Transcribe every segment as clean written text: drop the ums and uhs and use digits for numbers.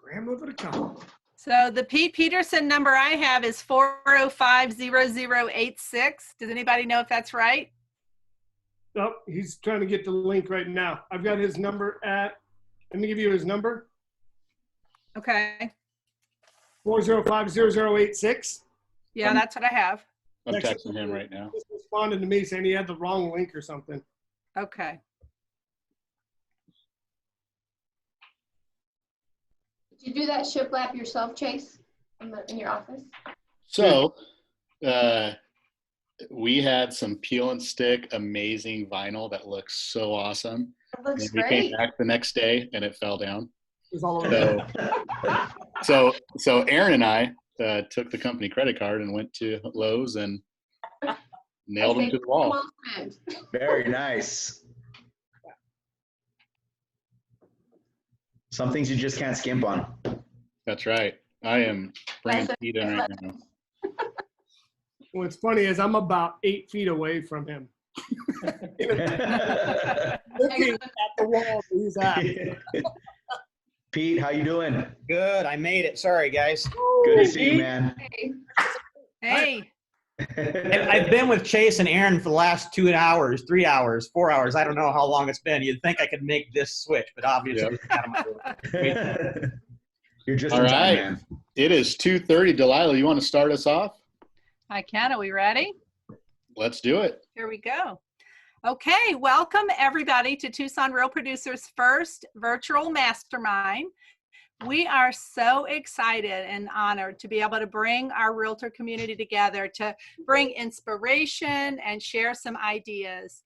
grandmother to come. So the Pete Peterson number I have is 405-0086. Does anybody know if that's right? Oh, he's trying to get the link right now. I've got his number at, let me give you his number. Okay. 405-0086. Yeah, that's what I have. I'm texting him right now. He just responded to me saying he had the wrong link or something. Okay. Did you do that shiplap yourself, Chase, in your office? So we had some peel and stick amazing vinyl that looks so awesome. It looks And we great. came back the next day and it fell down. It was all over. So Aaron and I took the company credit card and went to Lowe's and nailed them to the wall. Well spent. Very nice. Some things you just can't skimp on. That's right. I am bringing Pete in right now. What's funny is I'm about 8 feet away from him. Looking at the wall he's at. Pete, how you doing? Good. I made it. Sorry, guys. Good to see you, man. Hey. I've been with Chase and Aaron for the last 2 hours, 3 hours, 4 hours. I don't know how long it's been. You'd think I could make this switch, but obviously it's out of my world. You're just All in time, right. man. It is 2:30. Delilah, you want to start us off? I can. Are we ready? Let's do it. Here we go. Okay, welcome everybody to Tucson Real Producers' first virtual mastermind. We are so excited and honored to be able to bring our realtor community together to bring inspiration and share some ideas.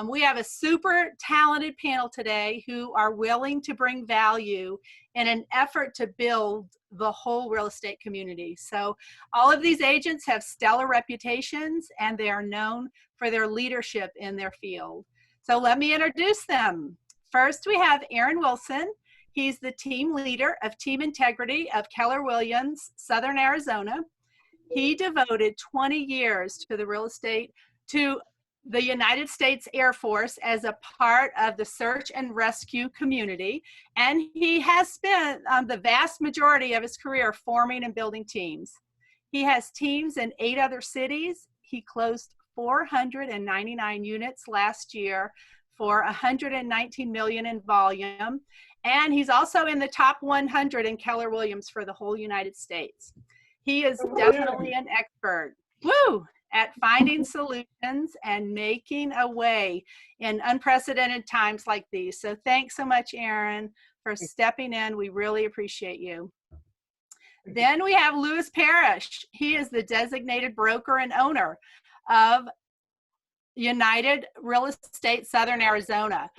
We have a super talented panel today who are willing to bring value in an effort to build the whole real estate community. So all of these agents have stellar reputations and they are known for their leadership in their field. So let me introduce them. First, we have Aaron Wilson. He's the team leader of Team Integrity of Keller Williams, Southern Arizona. He devoted 20 years to the United States Air Force as a part of the search and rescue community. And he has spent the vast majority of his career forming and building teams. He has teams in 8 other cities. He closed 499 units last year for $119 million in volume. And he's also in the top 100 in Keller Williams for the whole United States. He is definitely an expert. Woo! At finding solutions and making a way in unprecedented times like these. So thanks so much, Aaron, for stepping in. We really appreciate you. Then we have Louis Parish. He is the designated broker and owner of United Real Estate Southern Arizona.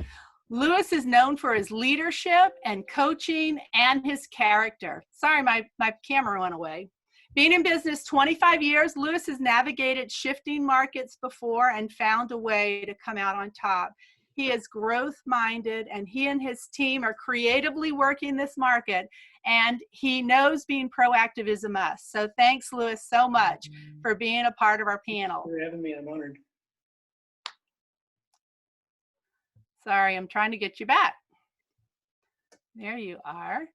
Louis is known for his leadership and coaching and his character. Sorry, my camera went away. Being in business 25 years, Louis has navigated shifting markets before and found a way to come out on top. He is growth-minded, and he and his team are creatively working this market, and he knows being proactive is a must. So thanks, Louis, so much for being a part of our panel. Thanks for having me. I'm honored. Sorry, I'm trying to get you back. There you are.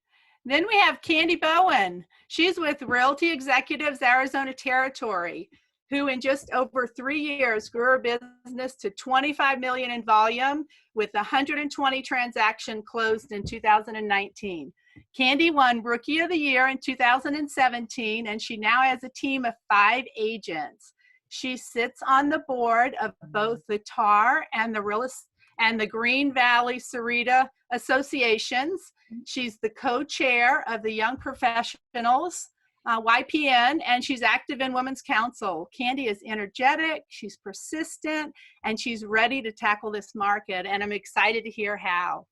Then we have Candy Bowen. She's with Realty Executives Arizona Territory, who in just over 3 years grew her business to $25 million in volume with 120 transactions closed in 2019. Candy won Rookie of the Year in 2017, and she now has a team of 5 agents. She sits on the board of both the TAR and the Green Valley Sarita Associations. She's the co-chair of the Young Professionals, YPN, and she's active in Women's Council. Candy is energetic, she's persistent, and she's ready to tackle this market, and I'm excited to hear how.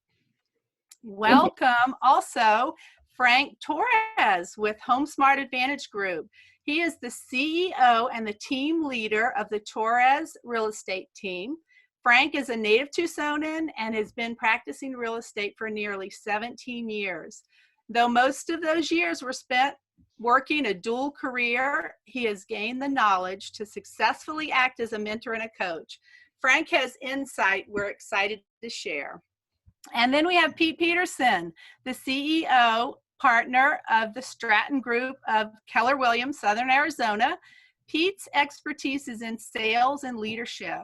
Welcome also Frank Torres with HomeSmart Advantage Group. He is the CEO and the team leader of the Torres Real Estate Team. Frank is a native Tucsonan and has been practicing real estate for nearly 17 years. Though most of those years were spent working a dual career, he has gained the knowledge to successfully act as a mentor and a coach. Frank has insight we're excited to share. And then we have Pete Peterson, the CEO, partner of the Stratton Group of Keller Williams, Southern Arizona. Pete's expertise is in sales and leadership.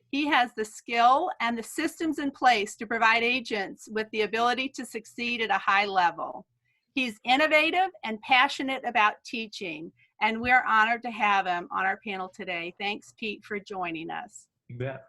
He has the skill and the systems in place to provide agents with the ability to succeed at a high level. He's innovative and passionate about teaching, and we're honored to have him on our panel today. Thanks, Pete, for joining us. You bet.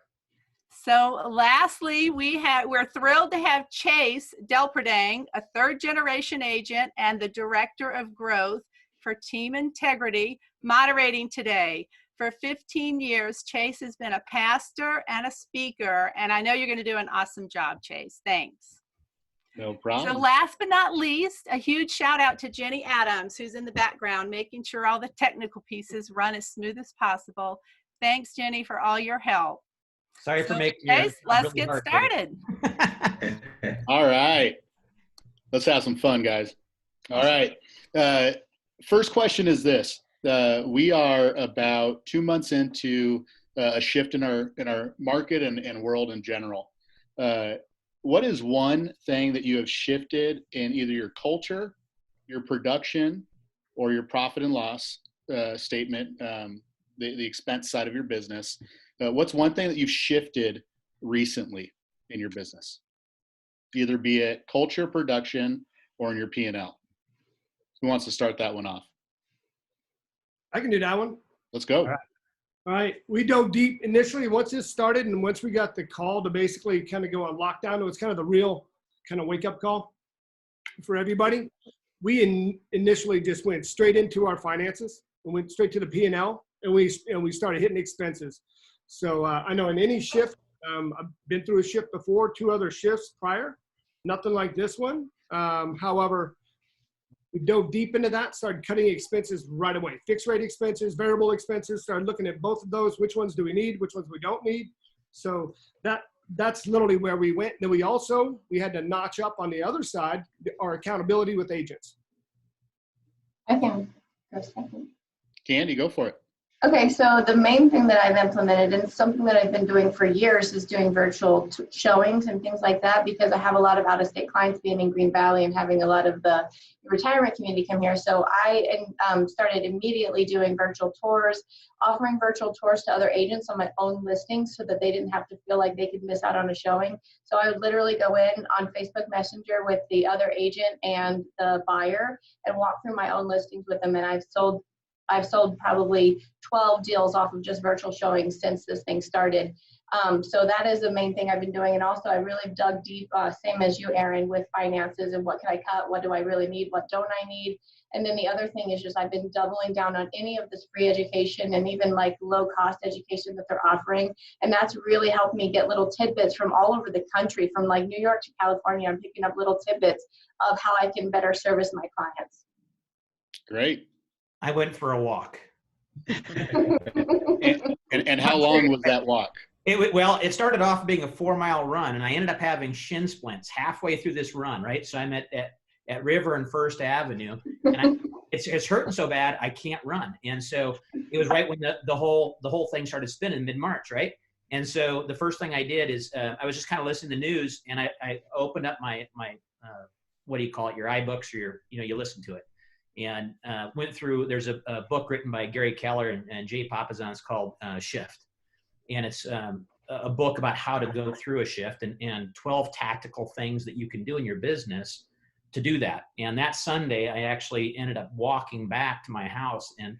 So lastly, we're thrilled to have Chase Delperdang, a third-generation agent and the Director of Growth for Team Integrity, moderating today. For 15 years, Chase has been a pastor and a speaker, and I know you're going to do an awesome job, Chase. Thanks. No problem. So last but not least, a huge shout out to Jenny Adams, who's in the background, making sure all the technical pieces run as smooth as possible. Thanks, Jenny, for all your help. Sorry for So, making Chase, let's really get hard started. All right. Let's have some fun, guys. All right. First question is this. We are about 2 months into a shift in our market and world in general. What is one thing that you have shifted in either your culture, your production, or your profit and loss statement, the expense side of your business? What's one thing that you've shifted recently in your business? Either be it culture, production, or in your P&L. Who wants to start that one off? I can do that one. Let's go. All right. We dove deep initially once this started, and once we got the call to basically kind of go on lockdown, it was kind of the real kind of wake-up call for everybody. We initially just went straight into our finances and went straight to the P&L, and we started hitting expenses. So I know in any shift, I've been through a shift before, 2 other shifts prior, nothing like this one. However, we dove deep into that, started cutting expenses right away. Fixed rate expenses, variable expenses, started looking at both of those. Which ones do we need? Which ones we don't need? So that's literally where we went. Then we had to notch up on the other side, our accountability with agents. I can go second. Candy, go for it. Okay, so the main thing that I've implemented, and something that I've been doing for years, is doing virtual showings and things like that, because I have a lot of out-of-state clients being in Green Valley and having a lot of the retirement community come here. So I started immediately doing virtual tours, offering virtual tours to other agents on my own listings so that they didn't have to feel like they could miss out on a showing. So I would literally go in on Facebook Messenger with the other agent and the buyer and walk through my own listings with them, and I've sold probably 12 deals off of just virtual showings since this thing started. So that is the main thing I've been doing. And also I really dug deep, same as you, Aaron, with finances and what can I cut? What do I really need? What don't I need? And then the other thing is just I've been doubling down on any of this free education and even like low cost education that they're offering. And that's really helped me get little tidbits from all over the country, from like New York to California. I'm picking up little tidbits of how I can better service my clients. Great. I went for a walk. And how long was that walk? It started off being a 4-mile run, and I ended up having shin splints halfway through this run, right? So I'm at River and First Avenue, and it's hurting so bad I can't run. And so it was right when the whole thing started spinning mid-March, right? And so the first thing I did is I was just kind of listening to news, and I opened up my what do you call it, your iBooks, or you listen to it. And went through, there's a book written by Gary Keller and Jay Papasan. It's called Shift. And it's a book about how to go through a shift and 12 tactical things that you can do in your business to do that. And that Sunday, I actually ended up walking back to my house, and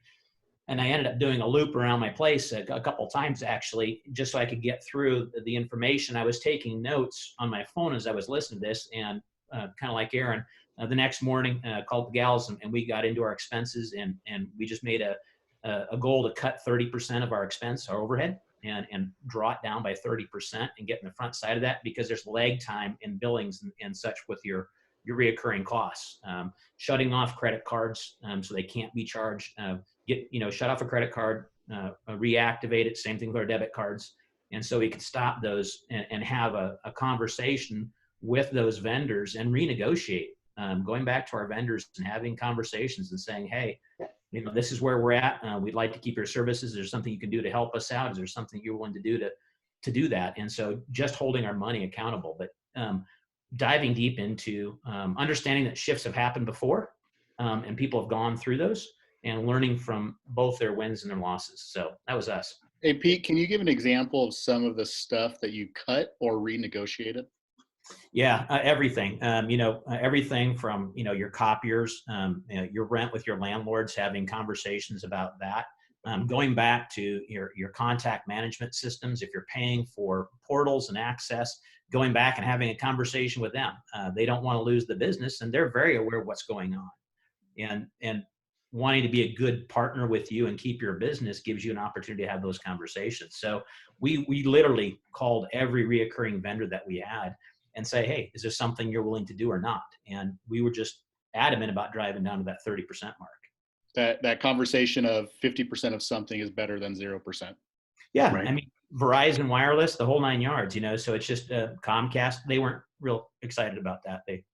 I ended up doing a loop around my place a couple times, actually, just so I could get through the information. I was taking notes on my phone as I was listening to this, and kind of like Aaron, the next morning, called the gals, and we got into our expenses, and we just made a goal to cut 30% of our expense, our overhead, and draw it down by 30% and get in the front side of that, because there's lag time in billings and such with your reoccurring costs. Shutting off credit cards so they can't be charged. Shut off a credit card, reactivate it. Same thing with our debit cards. And so we could stop those and have a conversation with those vendors and renegotiate. Going back to our vendors and having conversations and saying, hey, this is where we're at. We'd like to keep your services. Is there something you can do to help us out? Is there something you're willing to do to do that? And so just holding our money accountable. But diving deep into understanding that shifts have happened before, and people have gone through those, and learning from both their wins and their losses. So that was us. Hey, Pete, can you give an example of some of the stuff that you cut or renegotiated? Yeah, everything. Everything from your copiers, your rent with your landlords, having conversations about that. Going back to your contact management systems, if you're paying for portals and access, going back and having a conversation with them. They don't want to lose the business, and they're very aware of what's going on. And wanting to be a good partner with you and keep your business gives you an opportunity to have those conversations. So we literally called every reoccurring vendor that we had and say, hey, is this something you're willing to do or not? And we were just adamant about driving down to that 30% mark. That conversation of 50% of something is better than 0%. Yeah, Right. I mean, Verizon Wireless, the whole 9 yards, so it's just Comcast. They weren't real excited about that. They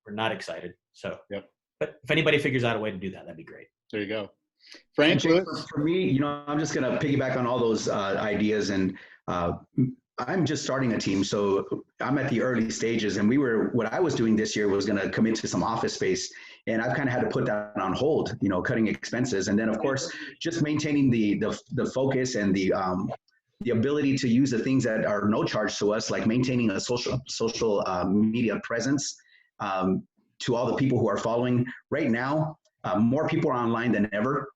were not excited. So, Yep. But if anybody figures out a way to do that, that'd be great. There you go. Frank, And Jake, for me, I'm just going to piggyback on all those ideas, and I'm just starting a team, so I'm at the early stages. And what I was doing this year was going to commit to some office space, and I've kind of had to put that on hold, cutting expenses, and then of course just maintaining the focus and the ability to use the things that are no charge to us, like maintaining a social media presence to all the people who are following. Right now, more people are online than ever.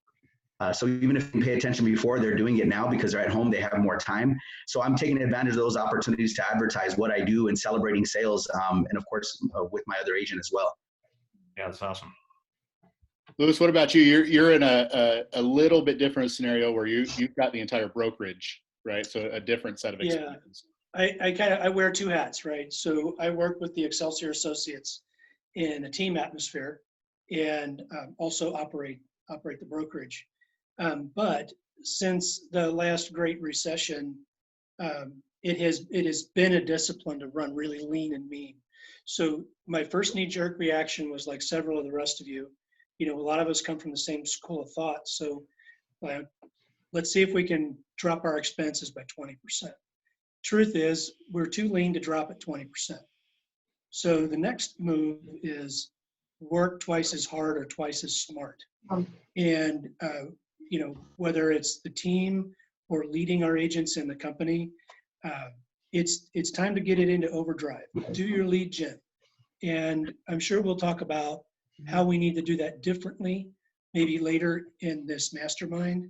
So even if you pay attention before, they're doing it now because they're at home, they have more time. So I'm taking advantage of those opportunities to advertise what I do and celebrating sales, and of course, with my other agent as well. Yeah, that's awesome. Louis, what about you? You're in a little bit different scenario where you've got the entire brokerage, right? So a different set of experience. I wear two hats, right? So I work with the Excelsior Associates in a team atmosphere, and also operate the brokerage. But since the last Great Recession, it has been a discipline to run really lean and mean. So my first knee-jerk reaction was like several of the rest of you. A lot of us come from the same school of thought. So let's see if we can drop our expenses by 20%. Truth is, we're too lean to drop at 20%. So the next move is work twice as hard or twice as smart. And whether it's the team or leading our agents in the company, it's time to get it into overdrive. Do your lead gen. And I'm sure we'll talk about how we need to do that differently, maybe later in this mastermind.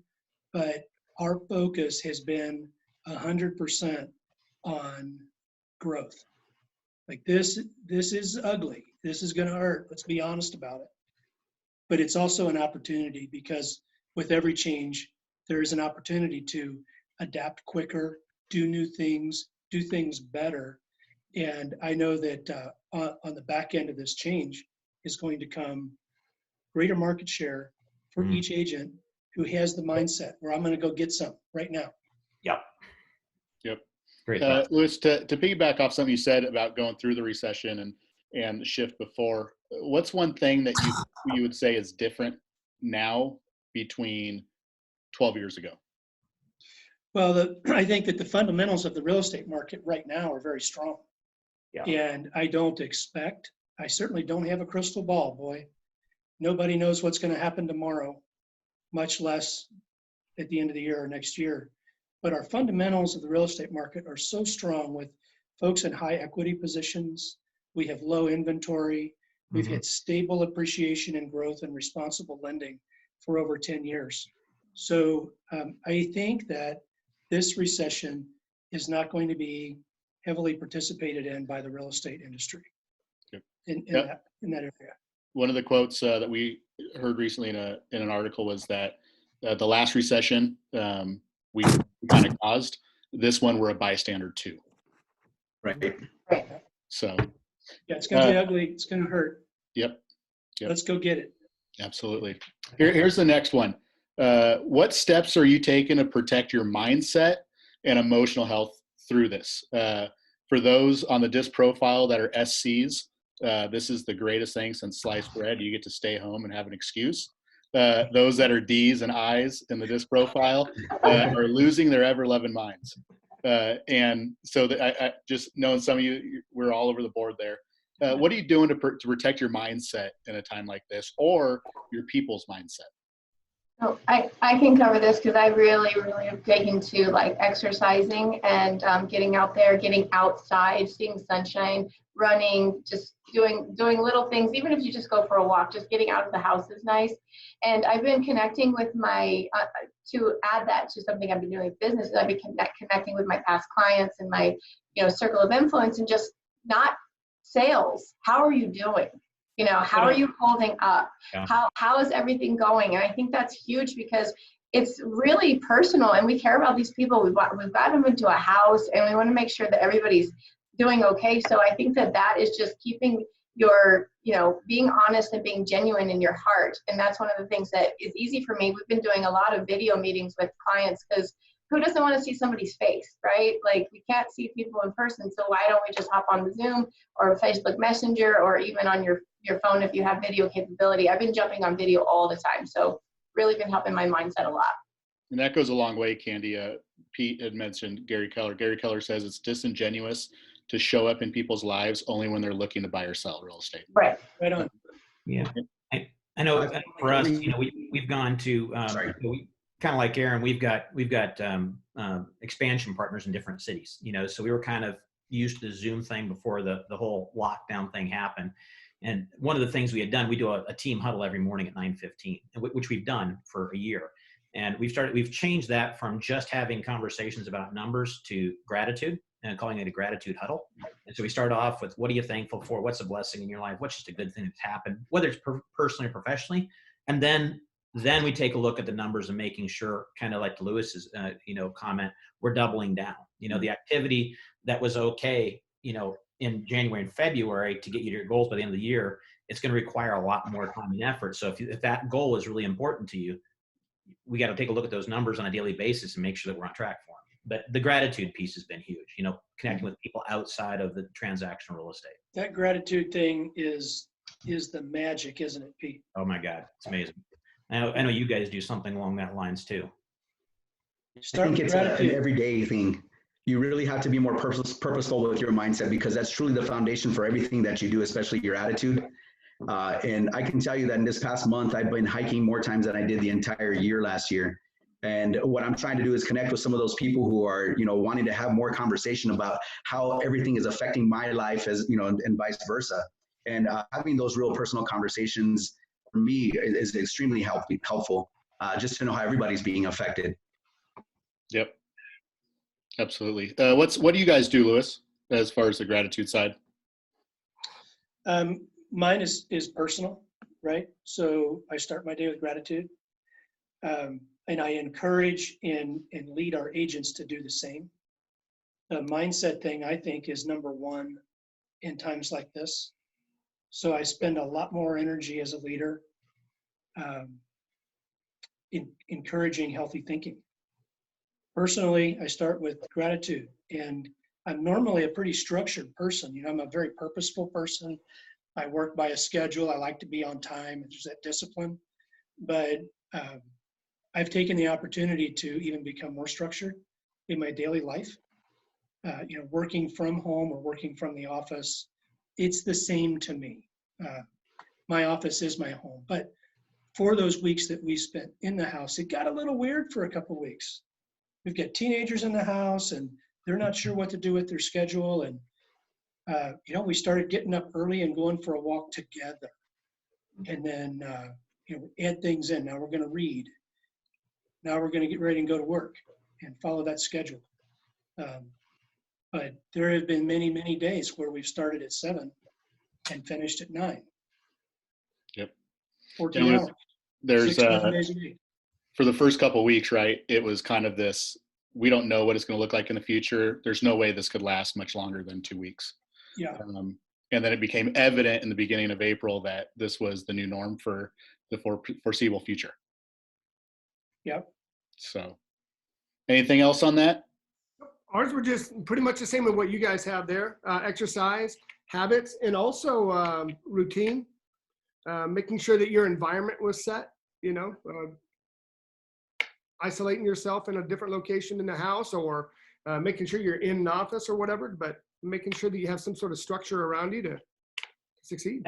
But our focus has been 100% on growth. Like this is ugly. This is going to hurt. Let's be honest about it. But it's also an opportunity, because with every change, there is an opportunity to adapt quicker, do new things, do things better. And I know that on the back end of this change is going to come greater market share for each agent who has the mindset where I'm going to go get some right now. Yep. Great. Louis, to piggyback off something you said about going through the recession and the shift before, what's one thing that you would say is different now between 12 years ago? Well, I think that the fundamentals of the real estate market right now are very strong. Yeah. And I certainly don't have a crystal ball, boy. Nobody knows what's going to happen tomorrow, much less at the end of the year or next year. But our fundamentals of the real estate market are so strong, with folks in high equity positions. We have low inventory. We've had stable appreciation and growth and responsible lending for over 10 years. So I think that this recession is not going to be heavily participated in by the real estate industry in that area. One of the quotes that we heard recently in an article was that the last recession we kind of caused. This one, we're a bystander too. Right. So. Yeah, it's going to be ugly. It's going to hurt. Yep. Let's go get it. Absolutely. Here's the next one. What steps are you taking to protect your mindset and emotional health through this? For those on the disc profile that are SCs, this is the greatest thing since sliced bread. You get to stay home and have an excuse. Those that are Ds and Is in the disc profile are losing their ever-loving minds. And so I just knowing some of you, we're all over the board there. What are you doing to protect your mindset in a time like this, or your people's mindset? Oh, I can cover this because I really have taken to like exercising and getting out there, getting outside, seeing sunshine, running, just doing little things. Even if you just go for a walk, just getting out of the house is nice. And I've been connecting with my, to add that to something I've been doing with business, I've been connecting with my past clients and my, circle of influence, and just not sales. How are you doing? How are you holding up? Yeah. How is everything going? And I think that's huge because it's really personal, and we care about these people. We've got them into a house, and we want to make sure that everybody's doing okay. So I think that is just keeping your, being honest and being genuine in your heart. And that's one of the things that is easy for me. We've been doing a lot of video meetings with clients because who doesn't want to see somebody's face, right? Like, we can't see people in person. So why don't we just hop on the Zoom or Facebook Messenger, or even on your phone if you have video capability? I've been jumping on video all the time. So really been helping my mindset a lot. And that goes a long way, Candy. Pete had mentioned Gary Keller. Gary Keller says it's disingenuous to show up in people's lives only when they're looking to buy or sell real estate. Right. Right on. Yeah. I know for us, we've gone to, kind of like Aaron, we've got expansion partners in different cities, so we were kind of used to the Zoom thing before the whole lockdown thing happened. And one of the things we had done, we do a team huddle every morning at 9:15, which we've done for a year. And we've changed that from just having conversations about numbers to gratitude, and calling it a gratitude huddle. And so we start off with, what are you thankful for? What's a blessing in your life? What's just a good thing that's happened, whether it's personally or professionally? And then we take a look at the numbers and making sure, kind of like Lewis's, comment, we're doubling down. The activity that was okay, in January and February to get you to your goals by the end of the year, it's going to require a lot more time and effort. So if that goal is really important to you, we got to take a look at those numbers on a daily basis and make sure that we're on track for them. But the gratitude piece has been huge, connecting with people outside of the transactional real estate. That gratitude thing is the magic, isn't it, Pete? Oh my God, it's amazing. I know you guys do something along that lines too. I think it's an everyday thing. You really have to be more purposeful with your mindset, because that's truly the foundation for everything that you do, especially your attitude. And I can tell you that in this past month, I've been hiking more times than I did the entire year last year. And what I'm trying to do is connect with some of those people who are, wanting to have more conversation about how everything is affecting my life, as and vice versa. And having those real personal conversations for me is extremely helpful, just to know how everybody's being affected. Yep. Absolutely. What do you guys do, Lewis, as far as the gratitude side? Mine is personal, right? So I start my day with gratitude. And I encourage and lead our agents to do the same. The mindset thing, I think, is number one in times like this. So I spend a lot more energy as a leader in encouraging healthy thinking. Personally, I start with gratitude, and I'm normally a pretty structured person. I'm a very purposeful person. I work by a schedule. I like to be on time. There's that discipline. But I've taken the opportunity to even become more structured in my daily life. Working from home or working from the office, it's the same to me. My office is my home. But for those weeks that we spent in the house, it got a little weird for a couple of weeks. We've got teenagers in the house, and they're not sure what to do with their schedule. And, we started getting up early and going for a walk together. And then, add things in. Now we're going to read. Now we're going to get ready and go to work and follow that schedule. But there have been many, many days where we've started at 7 and finished at 9. Yep. 14 hours. There's 6 days a week. For the first couple of weeks, right? It was kind of this, we don't know what it's going to look like in the future. There's no way this could last much longer than 2 weeks. Yeah. And then it became evident in the beginning of April that this was the new norm for the foreseeable future. Yep. So anything else on that? Ours were just pretty much the same with what you guys have there. Exercise, habits, and also routine. Making sure that your environment was set, isolating yourself in a different location in the house, or making sure you're in an office or whatever, but making sure that you have some sort of structure around you to succeed.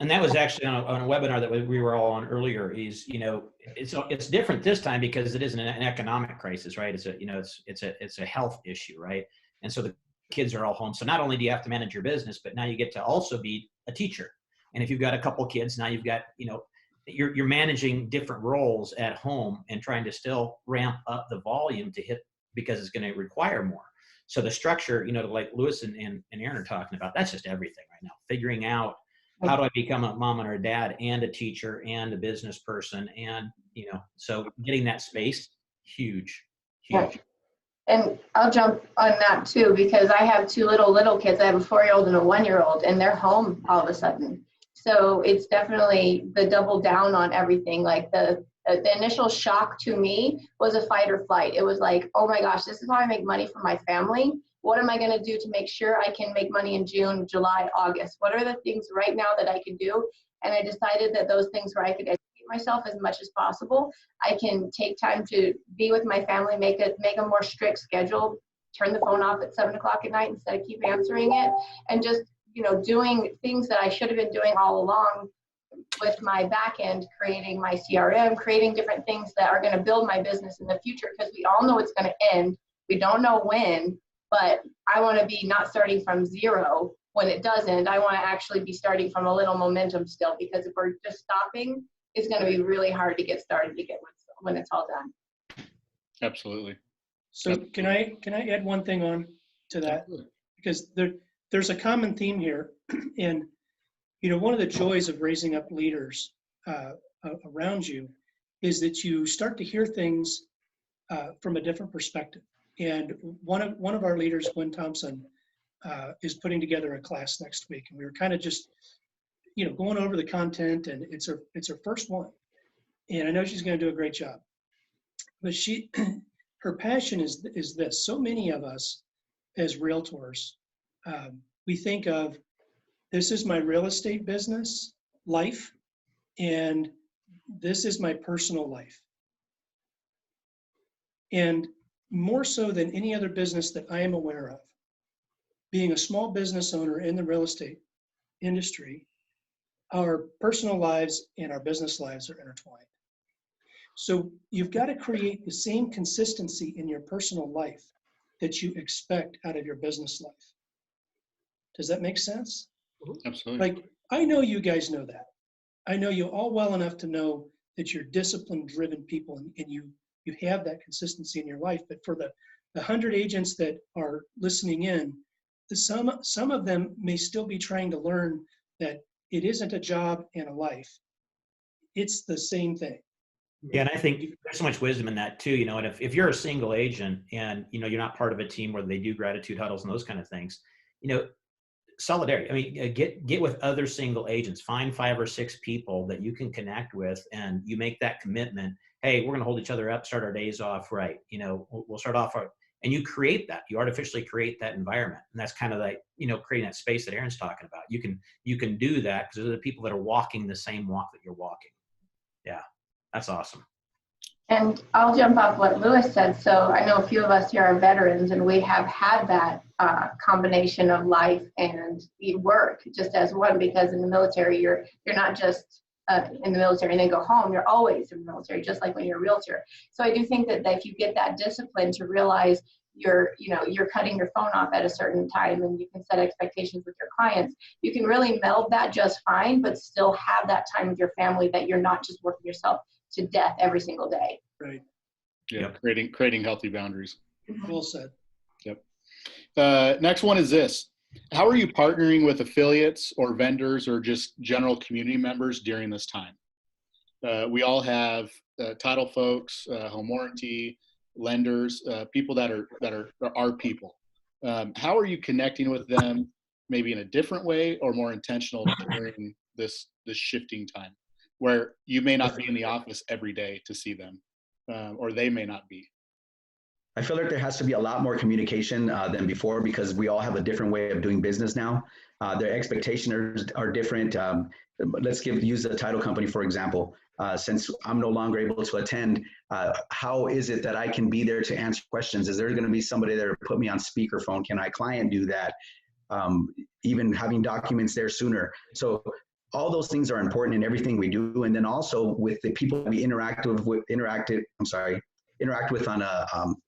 And that was actually on a webinar that we were all on earlier. Is, you know, it's different this time because it isn't an economic crisis, right? It's a, you know, it's a health issue, right? And so the kids are all home. So not only do you have to manage your business, but now you get to also be a teacher. And if you've got a couple kids, now you've got, you know, you're managing different roles at home and trying to still ramp up the volume to hit, because it's going to require more. So the structure, you know, like Lewis and Aaron are talking about, that's just everything right now. Figuring out, how do I become a mom and a dad and a teacher and a business person? And, you know, so getting that space, huge. And I'll jump on that too, because I have two little kids. I have a 4-year-old and a 1-year-old, and they're home all of a sudden. So it's definitely the double down on everything. Like the initial shock to me was a fight or flight. It was like, oh my gosh, this is how I make money for my family. What am I going to do to make sure I can make money in June, July, August? What are the things right now that I can do? And I decided that those things where I could educate myself as much as possible, I can take time to be with my family, make a more strict schedule, turn the phone off at 7 o'clock at night instead of keep answering it, and just, you know, doing things that I should have been doing all along with my back end, creating my CRM, creating different things that are going to build my business in the future, because we all know it's going to end. We don't know when. But I want to be not starting from zero when it doesn't. I want to actually be starting from a little momentum still, because if we're just stopping, it's going to be really hard to get started to get when it's all done. Absolutely. So can I add one thing on to that? Because there's a common theme here. And, you know, one of the joys of raising up leaders around you is that you start to hear things from a different perspective. And one of our leaders, Gwen Thompson, is putting together a class next week, and we were kind of just, you know, going over the content, and it's her first one, and I know she's going to do a great job. But her passion is this. So many of us as realtors, we think of, this is my real estate business life, and this is my personal life. And more so than any other business that I am aware of, being a small business owner in the real estate industry, our personal lives and our business lives are intertwined. So you've got to create the same consistency in your personal life that you expect out of your business life. Does that make sense? Absolutely. Like, I know you guys know that. I know you all well enough to know that you're disciplined, driven people, and you have that consistency in your life. But for the 100 agents that are listening in, some of them may still be trying to learn that it isn't a job and a life. It's the same thing. Yeah, and I think there's so much wisdom in that too. You know, and if you're a single agent and, you know, you're not part of a team where they do gratitude huddles and those kind of things, you know, solidarity. I mean, get with other single agents. Find 5 or 6 people that you can connect with, and you make that commitment. Hey, we're going to hold each other up, start our days off right. You know, we'll start off, and you create that. You artificially create that environment, and that's kind of like, you know, creating that space that Aaron's talking about. You can do that because they're the people that are walking the same walk that you're walking. Yeah, that's awesome. And I'll jump off what Lewis said. So I know a few of us here are veterans, and we have had that combination of life and work just as one, because in the military, you're not just in the military and then go home. You're always in the military, just like when you're a realtor. So I do think that if you get that discipline to realize you're cutting your phone off at a certain time, and you can set expectations with your clients, you can really meld that just fine, but still have that time with your family, that you're not just working yourself to death every single day. Right. Yeah. Creating healthy boundaries. Well said. Yep. Next one is this. How are you partnering with affiliates or vendors or just general community members during this time? We all have title folks, home warranty, lenders, people that are our people. How are you connecting with them, maybe in a different way or more intentional during this shifting time, where you may not be in the office every day to see them, or they may not be? I feel like there has to be a lot more communication than before, because we all have a different way of doing business now. Their expectations are different. Let's use the title company, for example. Since I'm no longer able to attend, how is it that I can be there to answer questions? Is there going to be somebody there to put me on speakerphone? Can I client do that? even having documents there sooner. So all those things are important in everything we do. And then also with the people we interact with on a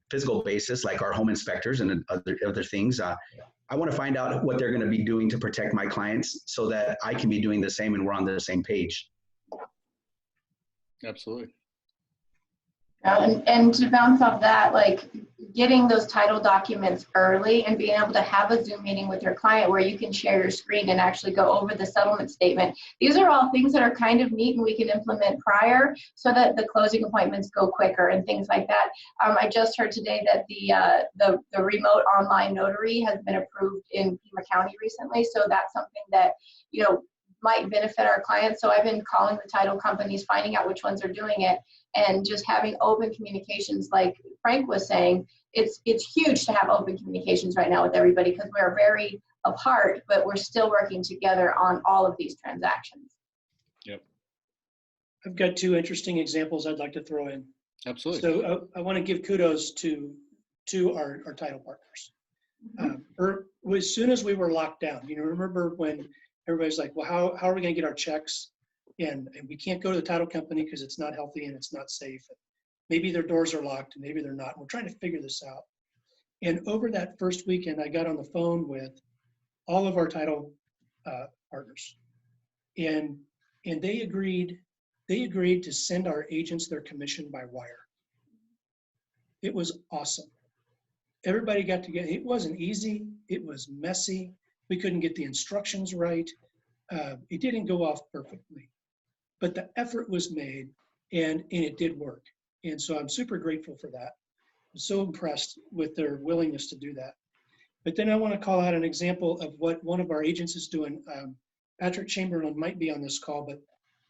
physical basis, like our home inspectors and other things. I want to find out what they're going to be doing to protect my clients so that I can be doing the same and we're on the same page. Absolutely. And to bounce off that, like getting those title documents early and being able to have a Zoom meeting with your client where you can share your screen and actually go over the settlement statement. These are all things that are kind of neat and we can implement prior so that the closing appointments go quicker and things like that. I just heard today that the remote online notary has been approved in Pima County recently. So that's something that, you know, might benefit our clients. So I've been calling the title companies, finding out which ones are doing it, and just having open communications. Like Frank was saying, it's huge to have open communications right now with everybody because we're very apart, but we're still working together on all of these transactions. Yep. I've got two interesting examples I'd like to throw in. Absolutely. So I want to give kudos to our title partners. As soon as we were locked down, you know, remember when everybody's like, well, how are we going to get our checks? And we can't go to the title company because it's not healthy and it's not safe. Maybe their doors are locked and maybe they're not. We're trying to figure this out. And over that first weekend, I got on the phone with all of our title partners, and they agreed to send our agents their commission by wire. It was awesome. Everybody got together. It wasn't easy. It was messy. We couldn't get the instructions right. It didn't go off perfectly, but the effort was made and it did work. And so I'm super grateful for that. I'm so impressed with their willingness to do that. But then I want to call out an example of what one of our agents is doing. Patrick Chamberlain might be on this call, but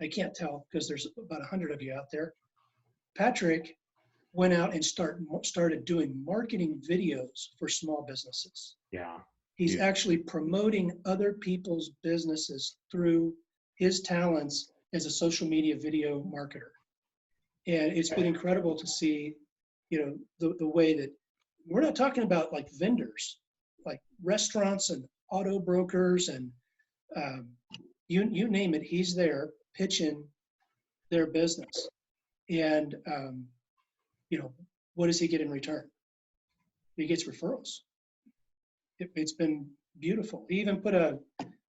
I can't tell because there's about 100 of you out there. Patrick went out and started doing marketing videos for small businesses. Yeah. He's actually promoting other people's businesses through his talents as a social media video marketer. And it's been incredible to see, you know, the way that we're not talking about like vendors, like restaurants and auto brokers and you name it, he's there pitching their business. And, you know, what does he get in return? He gets referrals. It's been beautiful. He even put a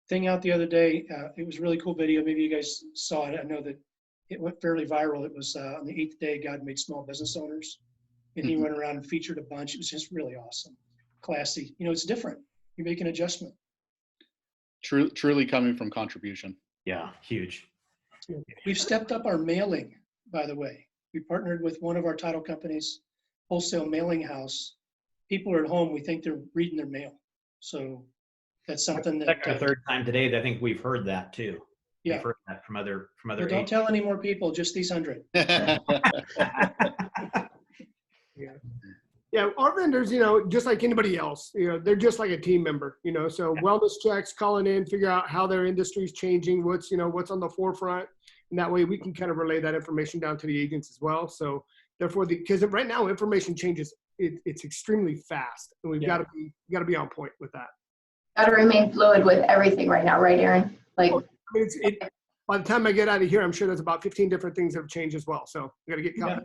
thing out the other day. It was a really cool video. Maybe you guys saw it. I know that it went fairly viral. It was on the 8th day, God made small business owners. And he went around and featured a bunch. It was just really awesome. Classy. You know, it's different. You make an adjustment. Truly coming from contribution. Yeah, huge. We've stepped up our mailing, by the way. We partnered with one of our title companies, wholesale mailing house. People are at home. We think they're reading their mail. So that's something that. Like our third time today, I think we've heard that too. Yeah. We've heard that from other But don't agents. tell any more people, just these 100. Yeah, our vendors, you know, just like anybody else, you know, they're just like a team member, you know, so wellness checks, calling in, figure out how their industry is changing, what's on the forefront. And that way we can kind of relay that information down to the agents as well. So therefore, because right now information changes, it's extremely fast, and we've got to be on point with that. Got to remain fluid with everything right now, right, Aaron? Like, by the time I get out of here, I'm sure there's about 15 different things that have changed as well. So we got to get caught up on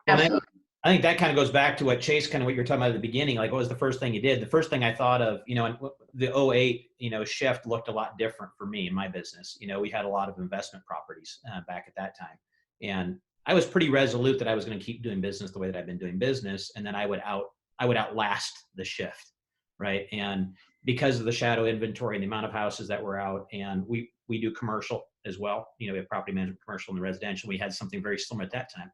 that. absolutely. I think that kind of goes back to what Chase, kind of what you were talking about at the beginning. Like, what was the first thing you did? The first thing I thought of, you know, in the 08, you know, shift looked a lot different for me in my business. You know, we had a lot of investment properties back at that time. And I was pretty resolute that I was going to keep doing business the way that I've been doing business. And then I would outlast the shift, right? And because of the shadow inventory and the amount of houses that were out, and we do commercial as well. You know, we have property management, commercial, and the residential. We had something very similar at that time.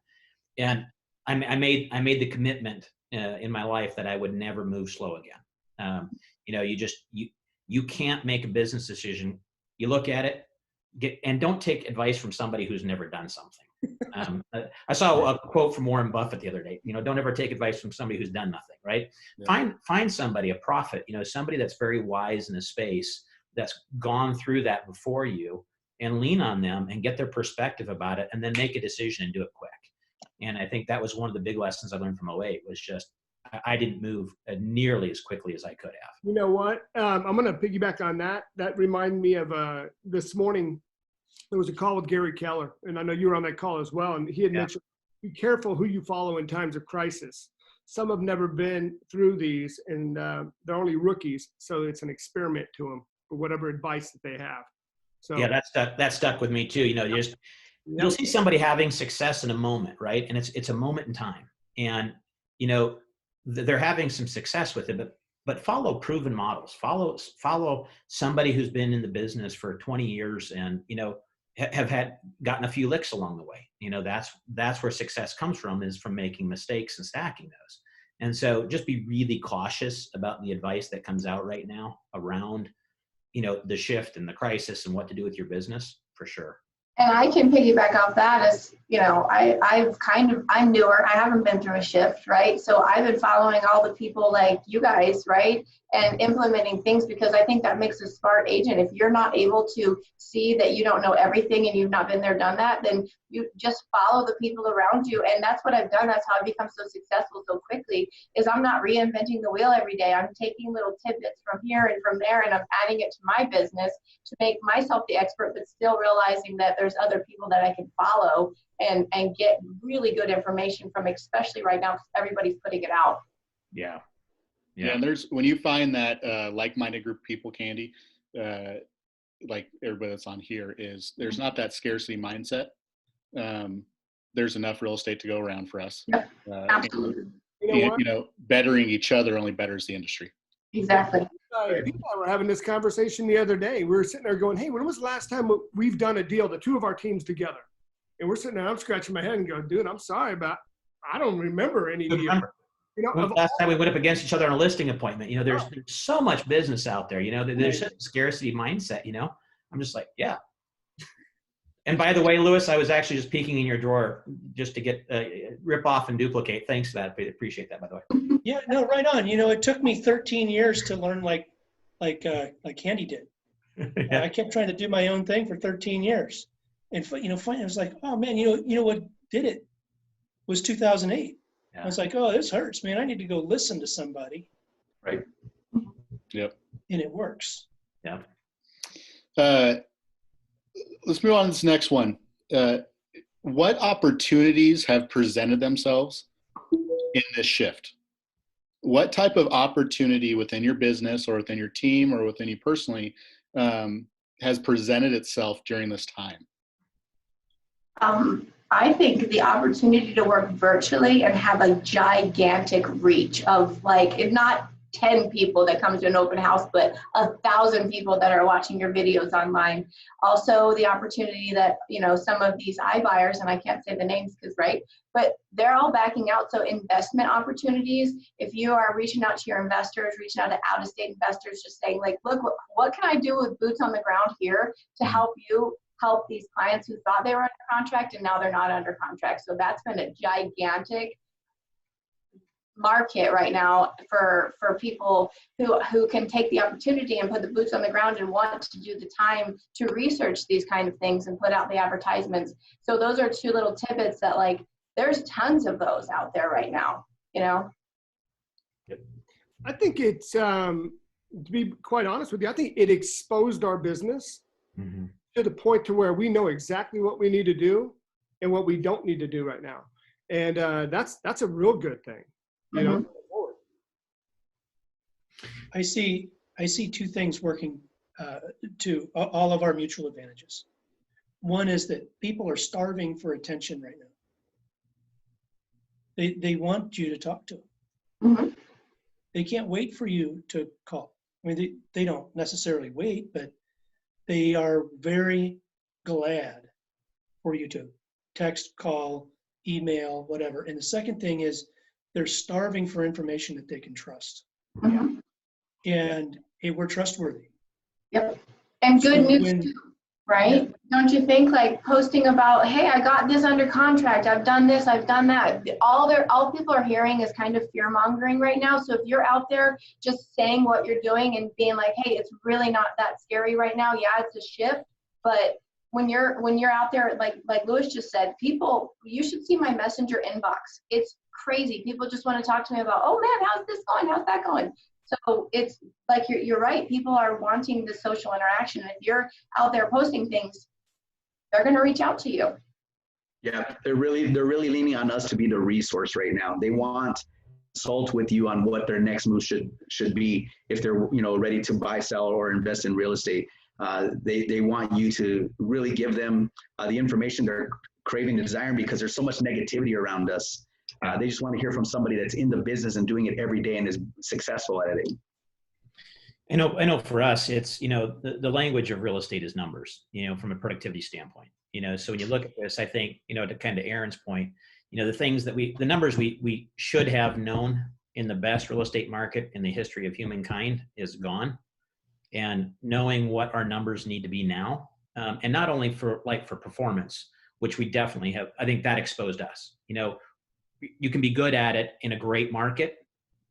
And I made the commitment in my life that I would never move slow again. You know, you can't make a business decision. You look at it, and don't take advice from somebody who's never done something. I saw a quote from Warren Buffett the other day. You know, don't ever take advice from somebody who's done nothing. Right? Yeah. Find somebody, a prophet. You know, somebody that's very wise in a space that's gone through that before you, and lean on them and get their perspective about it, and then make a decision and do it quick. And I think that was one of the big lessons I learned from 08 was just, I didn't move nearly as quickly as I could have. You know what? I'm going to piggyback on that. That reminded me of this morning, there was a call with Gary Keller, and I know you were on that call as well. And he had mentioned, be careful who you follow in times of crisis. Some have never been through these, and they're only rookies. So it's an experiment to them for whatever advice that they have. So yeah, that stuck with me too. You know, you'll see somebody having success in a moment, right? And it's a moment in time, and you know, they're having some success with it, but follow proven models. Follow somebody who's been in the business for 20 years and, you know, have gotten a few licks along the way. You know, that's where success comes from, is from making mistakes and stacking those. And so just be really cautious about the advice that comes out right now around, you know, the shift and the crisis and what to do with your business, for sure. And I can piggyback off that as, you know, I'm newer. I haven't been through a shift, right? So I've been following all the people like you guys, right? And implementing things, because I think that makes a smart agent. If you're not able to see that you don't know everything and you've not been there, done that, then you just follow the people around you. And that's what I've done. That's how I've become so successful so quickly, is I'm not reinventing the wheel every day. I'm taking little tidbits from here and from there, and I'm adding it to my business to make myself the expert, but still realizing that there's other people that I can follow and get really good information from, especially right now, because everybody's putting it out. Yeah. Yeah, and there's, when you find that like-minded group of people, Candy, like everybody that's on here, is there's not that scarcity mindset. There's enough real estate to go around for us. Yep, absolutely. And, you know, bettering each other only betters the industry. Exactly. You and I were having this conversation the other day. We were sitting there going, hey, when was the last time we've done a deal, the two of our teams together? And we're sitting there, I'm scratching my head and going, dude, I'm sorry, but I don't remember any deal. You know, When was the last time we went up against each other on a listing appointment? You know, there's so much business out there. You know, there's such a scarcity mindset. You know, I'm just like, yeah. And by the way, Lewis, I was actually just peeking in your drawer just to get rip off and duplicate. Thanks for that. I appreciate that, by the way. Yeah, no, right on. You know, it took me 13 years to learn like Candy did. Yeah. I kept trying to do my own thing for 13 years, and you know, finally I was like, oh man, you know what did it was 2008. Yeah. I was like, oh, this hurts, man. I need to go listen to somebody. Right. Yep. And it works. Yeah. Let's move on to this next one. What opportunities have presented themselves in this shift? What type of opportunity within your business or within your team or within you personally has presented itself during this time? I think the opportunity to work virtually and have a gigantic reach of, like, if not 10 people that come to an open house, but 1,000 people that are watching your videos online. Also the opportunity that, you know, some of these iBuyers, and I can't say the names because, right, but they're all backing out. So investment opportunities, if you are reaching out to your investors, reaching out to out-of-state investors, just saying like, look, what can I do with boots on the ground here to help you help these clients who thought they were under contract and now they're not under contract. So that's been a gigantic market right now for people who can take the opportunity and put the boots on the ground and want to do the time to research these kind of things and put out the advertisements. So those are two little tidbits that, like, there's tons of those out there right now, you know? I think it's, to be quite honest with you, I think it exposed our business to the point to where we know exactly what we need to do and what we don't need to do right now. And that's a real good thing. You know? I see two things working to all of our mutual advantages. One is that people are starving for attention right now. They want you to talk to them. They can't wait for you to call. I mean, they don't necessarily wait, but they are very glad for you to text, call, email, whatever. And the second thing is they're starving for information that they can trust. And we're trustworthy. Yep. And good So news too, right? Don't you think, like, posting about, hey, I got this under contract, I've done this, I've done that. All people are hearing is kind of fear mongering right now. So if you're out there just saying what you're doing and being like, hey, it's really not that scary right now. Yeah, it's a shift, but when you're out there, like Lewis just said, people, you should see my messenger inbox. It's crazy. People just want to talk to me about, oh man, how's this going? How's that going? So it's like, you're right. People are wanting the social interaction. If you're out there posting things, they're going to reach out to you. Yeah, they're really leaning on us to be the resource right now. They want to consult with you on what their next move should be if they're, you know, ready to buy, sell, or invest in real estate. They want you to really give them the information they're craving and desiring, because there's so much negativity around us. They just want to hear from somebody that's in the business and doing it every day and is successful at it. I know for us, it's, you know, the language of real estate is numbers, you know, from a productivity standpoint, you know. So when you look at this, I think, you know, to kind of Aaron's point, you know, the numbers we should have known in the best real estate market in the history of humankind is gone. And knowing what our numbers need to be now, and not only for performance, which we definitely have, I think that exposed us. You know, you can be good at it in a great market,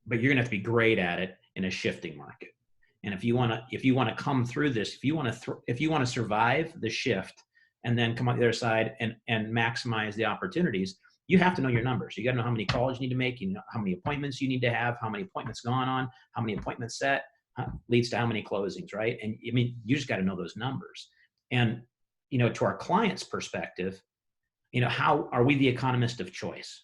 but you're gonna have to be great at it in a shifting market. And if you want to come through this, if you want to survive the shift and then come out the other side and maximize the opportunities, you have to know your numbers. You got to know how many calls you need to make, you know, how many appointments you need to have, how many appointments gone on, how many appointments set leads to how many closings, right? And I mean, you just got to know those numbers. And, you know, to our clients' perspective, you know, how are we the economist of choice?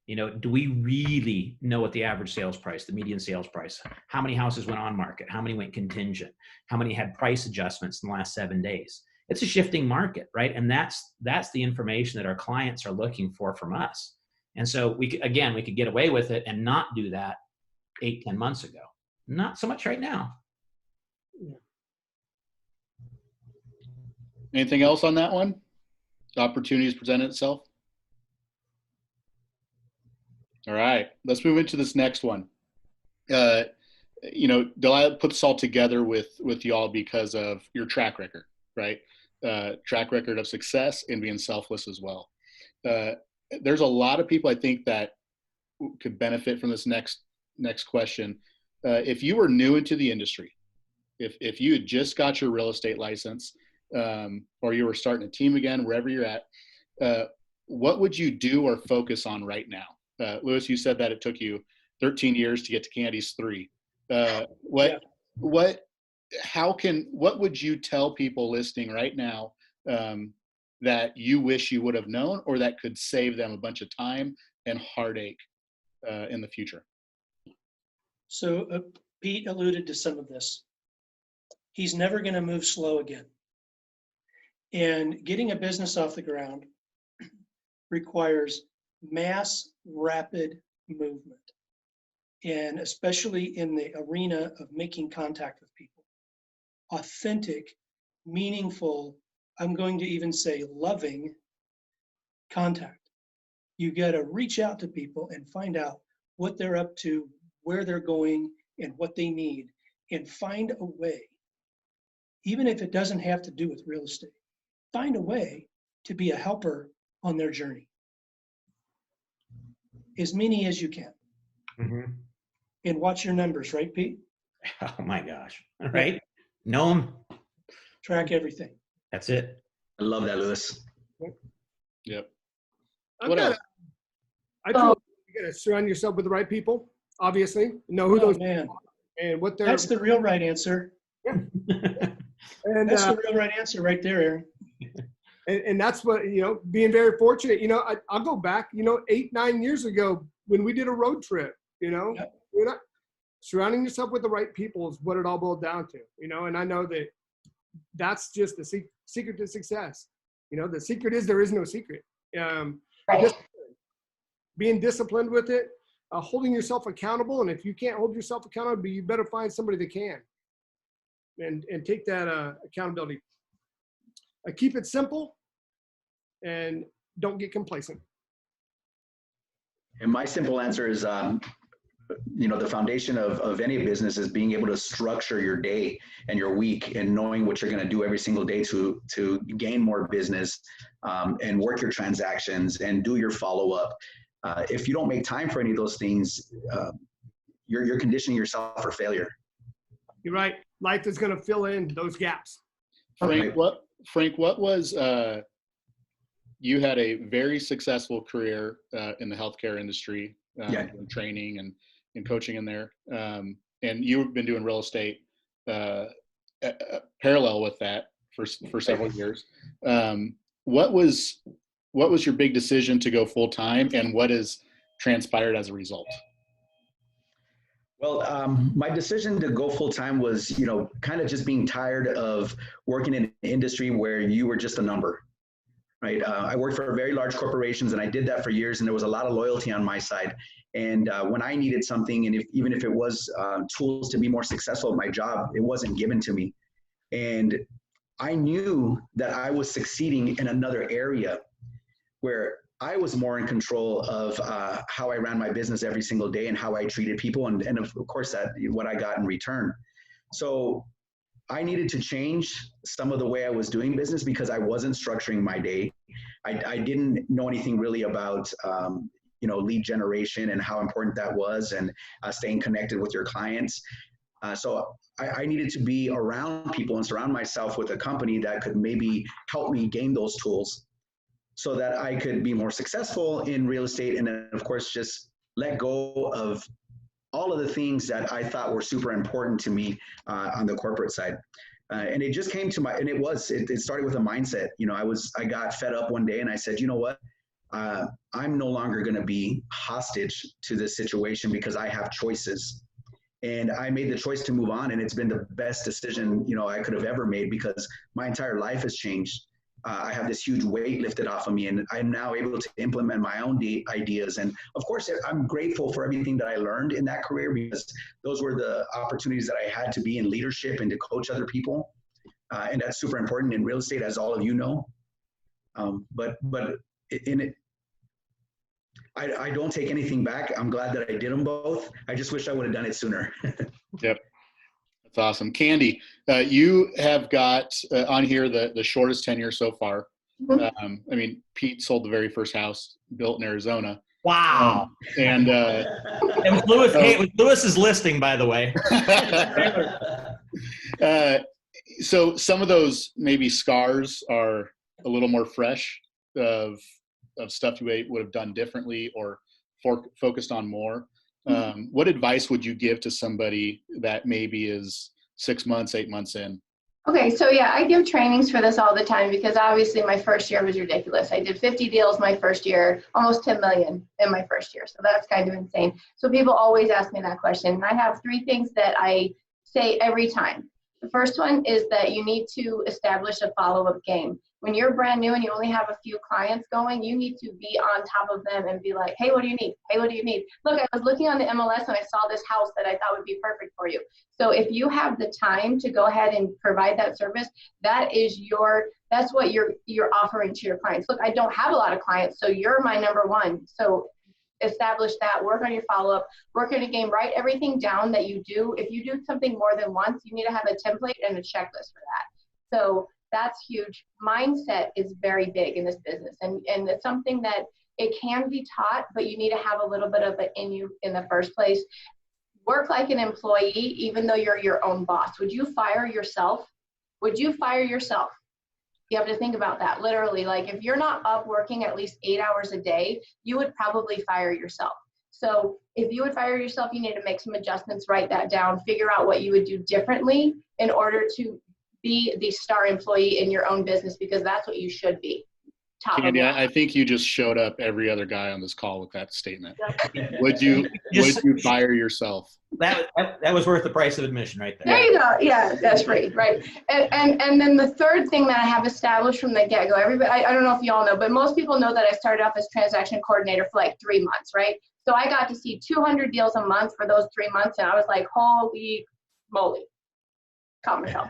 You know, do we really know what the average sales price, the median sales price, how many houses went on market, how many went contingent, how many had price adjustments in the last 7 days? It's a shifting market, right? And that's the information that our clients are looking for from us. And so we could get away with it and not do that 8-10 months ago. Not so much right now. Anything else on that one? The opportunities presented itself. All right, let's move into this next one. You know, Delilah put this all together with y'all because of your track record, right? Track record of success and being selfless as well. There's a lot of people I think that could benefit from this next question. If you were new into the industry, if you had just got your real estate license, or you were starting a team again, wherever you're at, what would you do or focus on right now? Louis, you said that it took you 13 years to get to Candy's 3. What would you tell people listening right now that you wish you would have known, or that could save them a bunch of time and heartache in the future? So Pete alluded to some of this. He's never going to move slow again. And getting a business off the ground requires mass, rapid movement. And especially in the arena of making contact with people. Authentic, meaningful, I'm going to even say loving contact. You got to reach out to people and find out what they're up to, where they're going, and what they need, and find a way, even if it doesn't have to do with real estate, find a way to be a helper on their journey. As many as you can. Mm-hmm. And watch your numbers, right, Pete? Oh my gosh. Right? Know them. Track everything. That's it. I love that, Louis. Yep. I feel you got to surround yourself with the right people, obviously. Know who those man. people are and what they're. That's the real right answer. Yeah. And that's the real right answer right there, Aaron. And that's what, you know, being very fortunate, you know, I'll go back, you know, 8-9 years ago when we did a road trip, you know, you're not surrounding yourself with the right people is what it all boiled down to, you know, and I know that that's just the secret to success. You know, the secret is there is no secret. Right. Being disciplined with it, holding yourself accountable. And if you can't hold yourself accountable, you better find somebody that can and take that accountability. Keep it simple and don't get complacent. And my simple answer is, you know, the foundation of any business is being able to structure your day and your week and knowing what you're going to do every single day to gain more business and work your transactions and do your follow-up. If you don't make time for any of those things, you're conditioning yourself for failure. You're right. Life is going to fill in those gaps. Frank, what was, you had a very successful career in the healthcare industry. doing training and coaching in there. And you've been doing real estate parallel with that for several years. What was your big decision to go full time, and what has transpired as a result? Well, my decision to go full time was, kind of just being tired of working in an industry where you were just a number, right? I worked for very large corporations, and I did that for years, and there was a lot of loyalty on my side. And when I needed something, and even if it was tools to be more successful at my job, it wasn't given to me. And I knew that I was succeeding in another area where I was more in control of how I ran my business every single day and how I treated people, and of course that what I got in return. So I needed to change some of the way I was doing business because I wasn't structuring my day. I didn't know anything really about lead generation and how important that was, and staying connected with your clients. So I needed to be around people and surround myself with a company that could maybe help me gain those tools, so that I could be more successful in real estate, and then of course just let go of all of the things that I thought were super important to me on the corporate side. And it just came to it started with a mindset. I got fed up one day and I said, you know what? I'm no longer going to be hostage to this situation because I have choices. And I made the choice to move on, and it's been the best decision, I could have ever made, because my entire life has changed. I have this huge weight lifted off of me, and I'm now able to implement my own ideas. And of course, I'm grateful for everything that I learned in that career, because those were the opportunities that I had to be in leadership and to coach other people. And that's super important in real estate, as all of you know. But in it, I don't take anything back. I'm glad that I did them both. I just wish I would have done it sooner. Yep. That's awesome. Candy, you have got on here the shortest tenure so far. Pete sold the very first house built in Arizona. Wow. And it was Lewis. Hey, it was Lewis's listing, by the way. So some of those maybe scars are a little more fresh of stuff you would have done differently or focused on more. What advice would you give to somebody that maybe is 6 months, 8 months in? Okay, so yeah, I give trainings for this all the time, because obviously my first year was ridiculous. I did 50 deals my first year, almost 10 million in my first year. So that's kind of insane. So people always ask me that question. And I have 3 things that I say every time. The first one is that you need to establish a follow-up game. When you're brand new and you only have a few clients going, you need to be on top of them and be like, hey, what do you need? Hey, what do you need? Look, I was looking on the MLS and I saw this house that I thought would be perfect for you. So if you have the time to go ahead and provide that service, that's what you're offering to your clients. Look, I don't have a lot of clients, so you're my number one. So establish that, work on your follow-up, work on your game, write everything down that you do. If you do something more than once, you need to have a template and a checklist for that. So that's huge. Mindset is very big in this business. And it's something that it can be taught, but you need to have a little bit of it in you in the first place. Work like an employee, even though you're your own boss. Would you fire yourself? Would you fire yourself? You have to think about that. Literally, like if you're not up working at least 8 hours a day, you would probably fire yourself. So if you would fire yourself, you need to make some adjustments, write that down, figure out what you would do differently in order to be the star employee in your own business, because that's what you should be. Candy, I think you just showed up every other guy on this call with that statement. Would you fire yourself? That was worth the price of admission right there. There you go. Yeah, that's free, right? And then the third thing that I have established from the get-go, everybody, I don't know if you all know, but most people know that I started off as transaction coordinator for like 3 months, right? So I got to see 200 deals a month for those 3 months, and I was like, holy moly. Calm yourself.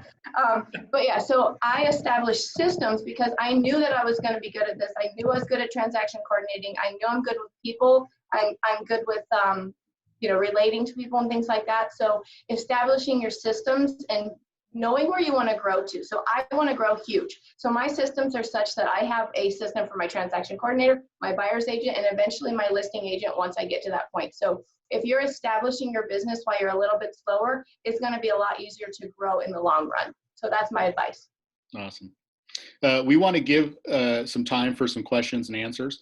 But yeah, so I established systems because I knew that I was going to be good at this. I knew I was good at transaction coordinating. I know I'm good with people. I'm good with relating to people and things like that. So establishing your systems and knowing where you want to grow to. So I want to grow huge. So my systems are such that I have a system for my transaction coordinator, my buyer's agent, and eventually my listing agent once I get to that point. So if you're establishing your business while you're a little bit slower, it's going to be a lot easier to grow in the long run. So that's my advice. Awesome. We want to give some time for some questions and answers.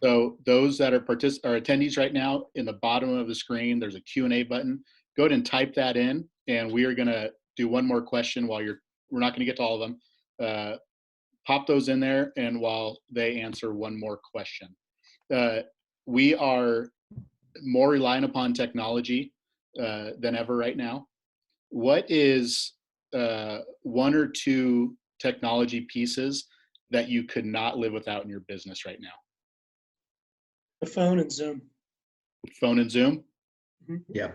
So those that are attendees right now, in the bottom of the screen, there's a Q&A button. Go ahead and type that in, and we are going to do one more question while we're not going to get to all of them. Pop those in there, and while they answer one more question. We are more reliant upon technology than ever right now. What is one or two technology pieces that you could not live without in your business right now? The phone and Zoom. Phone and Zoom? Yeah.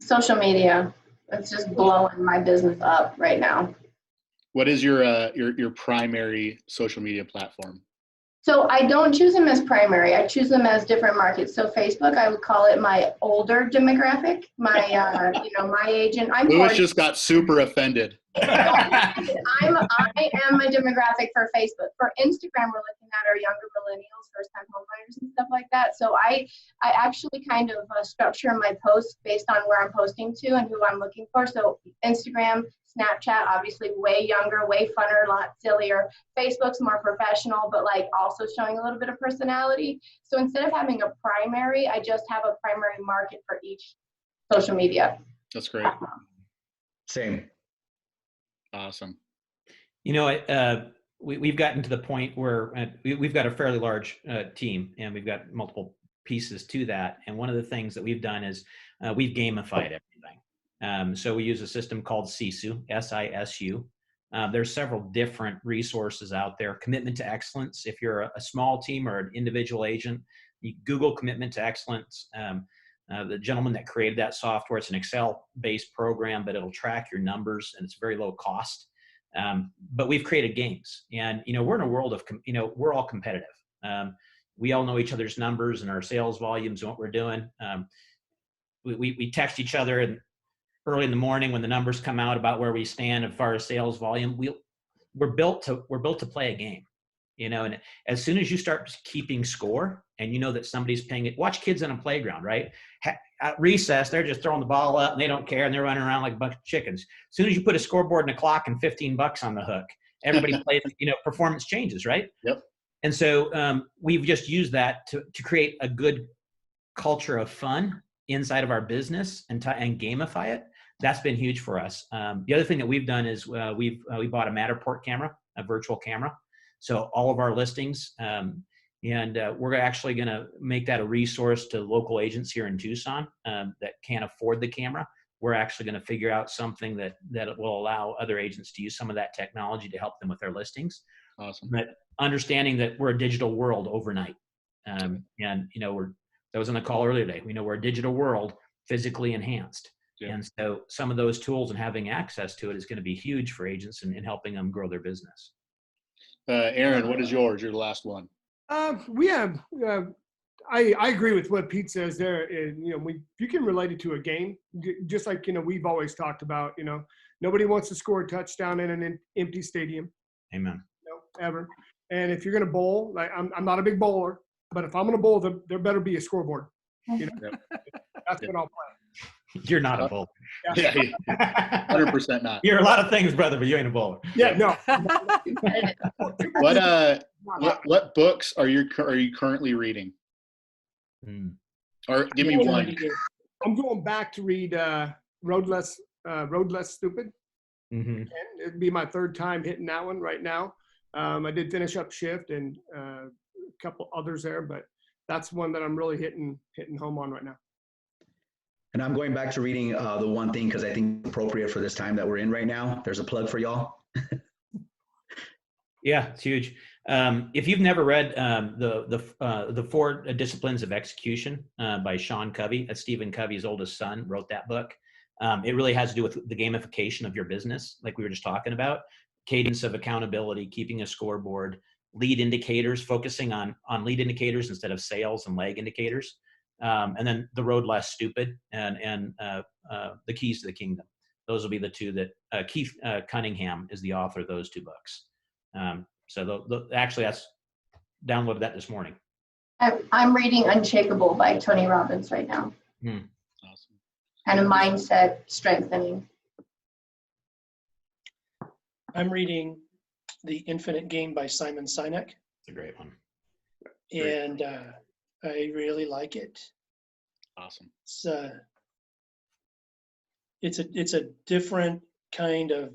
Social media. It's just blowing my business up right now. What is your primary social media platform? So I don't choose them as primary. I choose them as different markets. So Facebook, I would call it my older demographic, my my age. And I'm Louis 40. just got super offended. I am a demographic for Facebook. For Instagram, we're looking at our younger millennials, first-time homebuyers and stuff like that. So I actually kind of structure my posts based on where I'm posting to and who I'm looking for. So Instagram, Snapchat, obviously way younger, way funner, a lot sillier. Facebook's more professional, but like also showing a little bit of personality. So instead of having a primary, I just have a primary market for each social media. That's great. Same. Awesome. You know, we've gotten to the point where we've got a fairly large team, and we've got multiple pieces to that. And one of the things that we've done is we've gamified everything. So we use a system called SISU, S-I-S-U. There's several different resources out there. Commitment to Excellence. If you're a small team or an individual agent, you Google Commitment to Excellence. The gentleman that created that software, it's an Excel-based program, but it'll track your numbers, and it's very low cost. But we've created games, and we're in a world of we're all competitive. We all know each other's numbers and our sales volumes and what we're doing. We text each other and early in the morning when the numbers come out about where we stand as far as sales volume. We're built to play a game. And as soon as you start keeping score and you know that somebody's paying it, watch kids on a playground, right? At recess, they're just throwing the ball up and they don't care and they're running around like a bunch of chickens. As soon as you put a scoreboard and a clock and $15 on the hook, everybody plays, performance changes, right? Yep. And so we've just used that to create a good culture of fun inside of our business and gamify it. That's been huge for us. The other thing that we've done is we bought a Matterport camera, a virtual camera. So all of our listings, and we're actually going to make that a resource to local agents here in Tucson that can't afford the camera. We're actually going to figure out something that will allow other agents to use some of that technology to help them with their listings. Awesome. But understanding that we're a digital world overnight, and that was on the call earlier today. We know we're a digital world, physically enhanced. Yeah. And so some of those tools and having access to it is going to be huge for agents in helping them grow their business. Aaron, what is yours? You're the last one. We have, I agree with what Pete says there. And, you can relate it to a game, just like, we've always talked about, nobody wants to score a touchdown in an empty stadium. Amen. Ever. And if you're going to bowl, like I'm not a big bowler, but if I'm going to bowl, there better be a scoreboard. That's what I'll play. You're not a bowler. Yeah, 100% not. You're a lot of things, brother, but you ain't a bowler. Yeah, no. What books are you currently reading? Or give me one. I'm going back to read Road Less Stupid. Mm-hmm. And it'd be my third time hitting that one right now. I did finish up Shift and a couple others there, but that's one that I'm really hitting home on right now. And I'm going back to reading The One Thing because I think it's appropriate for this time that we're in right now. There's a plug for y'all. Yeah, it's huge. If you've never read the 4 Disciplines of Execution by Sean Covey, that's Stephen Covey's oldest son, wrote that book. It really has to do with the gamification of your business, like we were just talking about, cadence of accountability, keeping a scoreboard, lead indicators, focusing on lead indicators instead of sales and lag indicators. And then The Road Less Stupid and The Keys to the Kingdom. Those will be the 2 that Keith Cunningham is the author of those 2 books. So actually, that's downloaded that this morning. I'm reading Unshakable by Tony Robbins right now. Awesome. Kind of mindset strengthening. I'm reading The Infinite Game by Simon Sinek. It's a great one. and I really like it. Awesome. It's a different kind of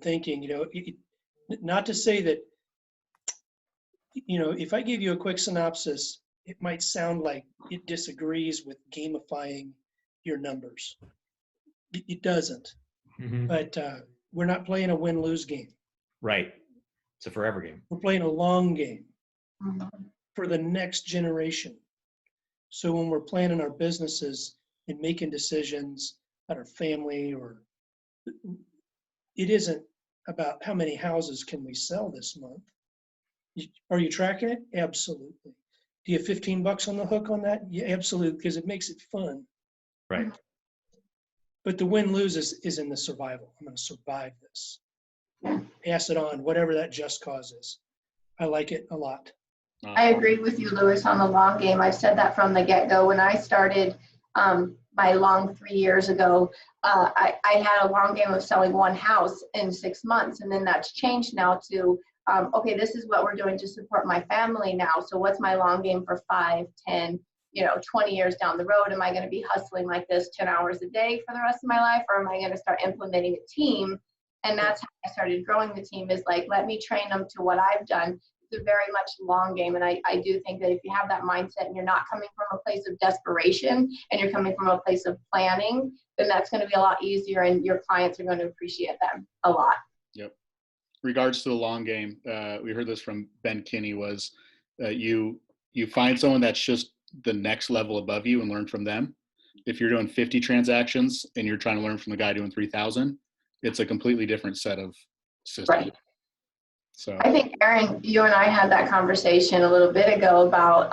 thinking. You know, not to say that, you know, if I give you a quick synopsis, it might sound like it disagrees with gamifying your numbers. It doesn't. Mhm. But we're not playing a win-lose game. Right. It's a forever game. We're playing a long game Mhm. for the next generation. So when we're planning our businesses and making decisions about our family, or it isn't about how many houses can we sell this month. Are you tracking it? Absolutely. Do you have $15 on the hook on that? Yeah, absolutely, because it makes it fun. Right. But the win-lose is in the survival. I'm going to survive this. Pass it on, whatever that just cause is. I like it a lot. I agree with you, Lewis, on the long game. I've said that from the get-go. When I started my long 3 years ago, I had a long game of selling one house in 6 months, and then that's changed now to, okay, this is what we're doing to support my family now. So what's my long game for 5, 10, 20 years down the road? Am I going to be hustling like this 10 hours a day for the rest of my life, or am I going to start implementing a team? And that's how I started growing the team, is like, let me train them to what I've done. It's a very much long game. And I do think that if you have that mindset and you're not coming from a place of desperation and you're coming from a place of planning, then that's going to be a lot easier, and your clients are going to appreciate them a lot. Yep. Regards to the long game, we heard this from Ben Kinney, was you find someone that's just the next level above you and learn from them. If you're doing 50 transactions and you're trying to learn from the guy doing 3,000, it's a completely different set of systems. Right. So I think, Aaron, you and I had that conversation a little bit ago about,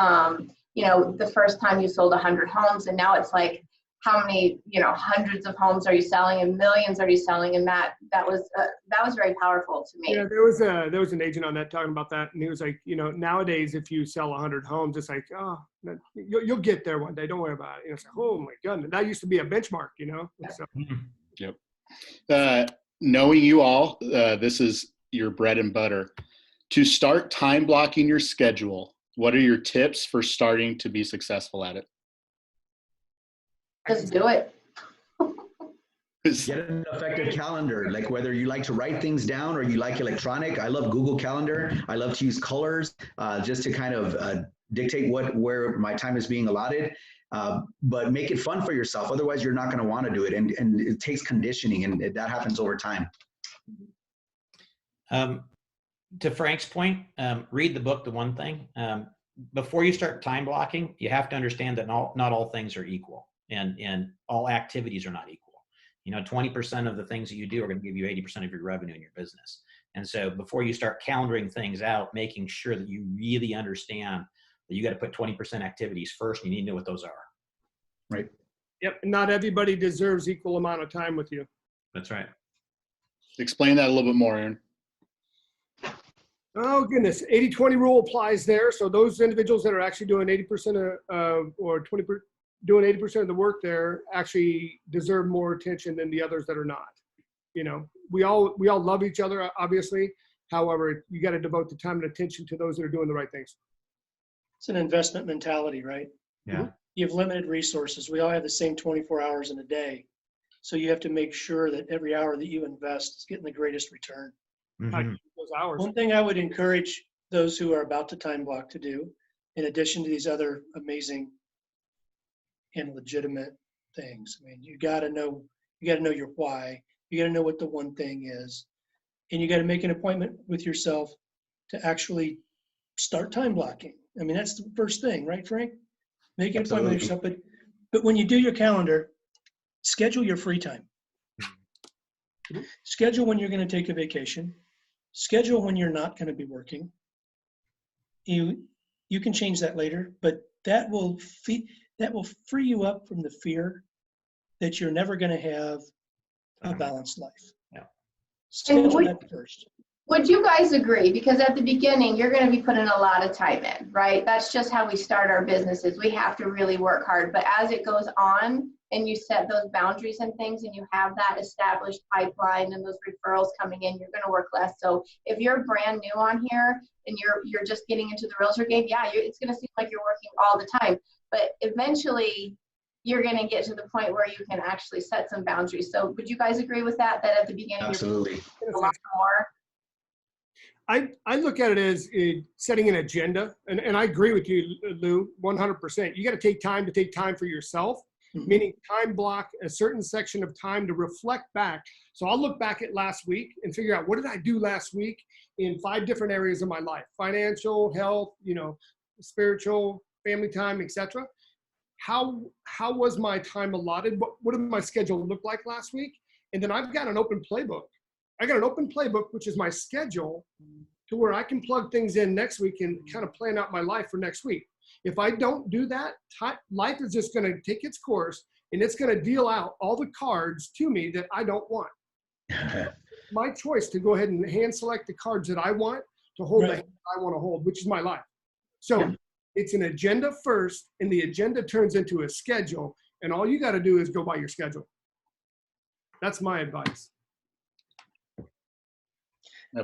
the first time you sold 100 homes, and now it's like, how many, hundreds of homes are you selling, and millions are you selling? And that was very powerful to me. Yeah, there was an agent on that talking about that, and he was like, nowadays if you sell 100 homes, it's like, oh, you'll get there one day. Don't worry about it. It's like, oh my goodness, that used to be a benchmark, So, Yep. Knowing you all, this is your bread and butter. To start time blocking your schedule, what are your tips for starting to be successful at it? Just do it. Get an effective calendar, like whether you like to write things down or you like electronic. I love Google Calendar. I love to use colors just to kind of dictate where my time is being allotted. But make it fun for yourself. Otherwise, you're not going to want to do it. And it takes conditioning, and that happens over time. To Frank's point, read the book, The One Thing. Before you start time blocking, you have to understand that not all things are equal, and all activities are not equal. 20% of the things that you do are going to give you 80% of your revenue in your business. And so before you start calendaring things out, making sure that you really understand that you got to put 20% activities first, and you need to know what those are. Right. Yep. Not everybody deserves equal amount of time with you. That's right. Explain that a little bit more, Aaron. Oh goodness, 80-20 rule applies there. So those individuals that are actually doing 80% or 20%, doing 80% of the work there actually deserve more attention than the others that are not. We all love each other, obviously. However, you got to devote the time and attention to those that are doing the right things. It's an investment mentality, right? Yeah. You have limited resources. We all have the same 24 hours in a day. So you have to make sure that every hour that you invest is getting the greatest return. Mm-hmm. Those hours. One thing I would encourage those who are about to time block to do, in addition to these other amazing and legitimate things, I mean, you got to know your why. You got to know what the one thing is, and you got to make an appointment with yourself to actually start time blocking. I mean, that's the first thing, right, Frank? Make an appointment with yourself, but when you do your calendar, schedule your free time. Schedule when you're going to take a vacation. Schedule when you're not going to be working. You can change that later, but that will free you up from the fear that you're never going to have a balanced life. Yeah. Schedule that first. Would you guys agree? Because at the beginning, you're going to be putting a lot of time in, right? That's just how we start our businesses. We have to really work hard. But as it goes on and you set those boundaries and things, and you have that established pipeline and those referrals coming in, you're going to work less. So if you're brand new on here and you're just getting into the realtor game, yeah, it's going to seem like you're working all the time, but eventually you're going to get to the point where you can actually set some boundaries. So would you guys agree with that at the beginning Absolutely. you're a lot more? I look at it as setting an agenda, and I agree with you, Lou, 100%. You got to take time for yourself, meaning time block a certain section of time to reflect back. So I'll look back at last week and figure out, what did I do last week in 5 different areas of my life: financial, health, spiritual, family time, etc. How was my time allotted? What did my schedule look like last week? And then I've got an open playbook. I got an open playbook, which is my schedule, to where I can plug things in next week and kind of plan out my life for next week. If I don't do that, life is just going to take its course, and it's going to deal out all the cards to me that I don't want. My choice to go ahead and hand select the cards that I want to hold, the hand I want to hold, which is my life. So it's an agenda first, and the agenda turns into a schedule, and all you got to do is go by your schedule. That's my advice.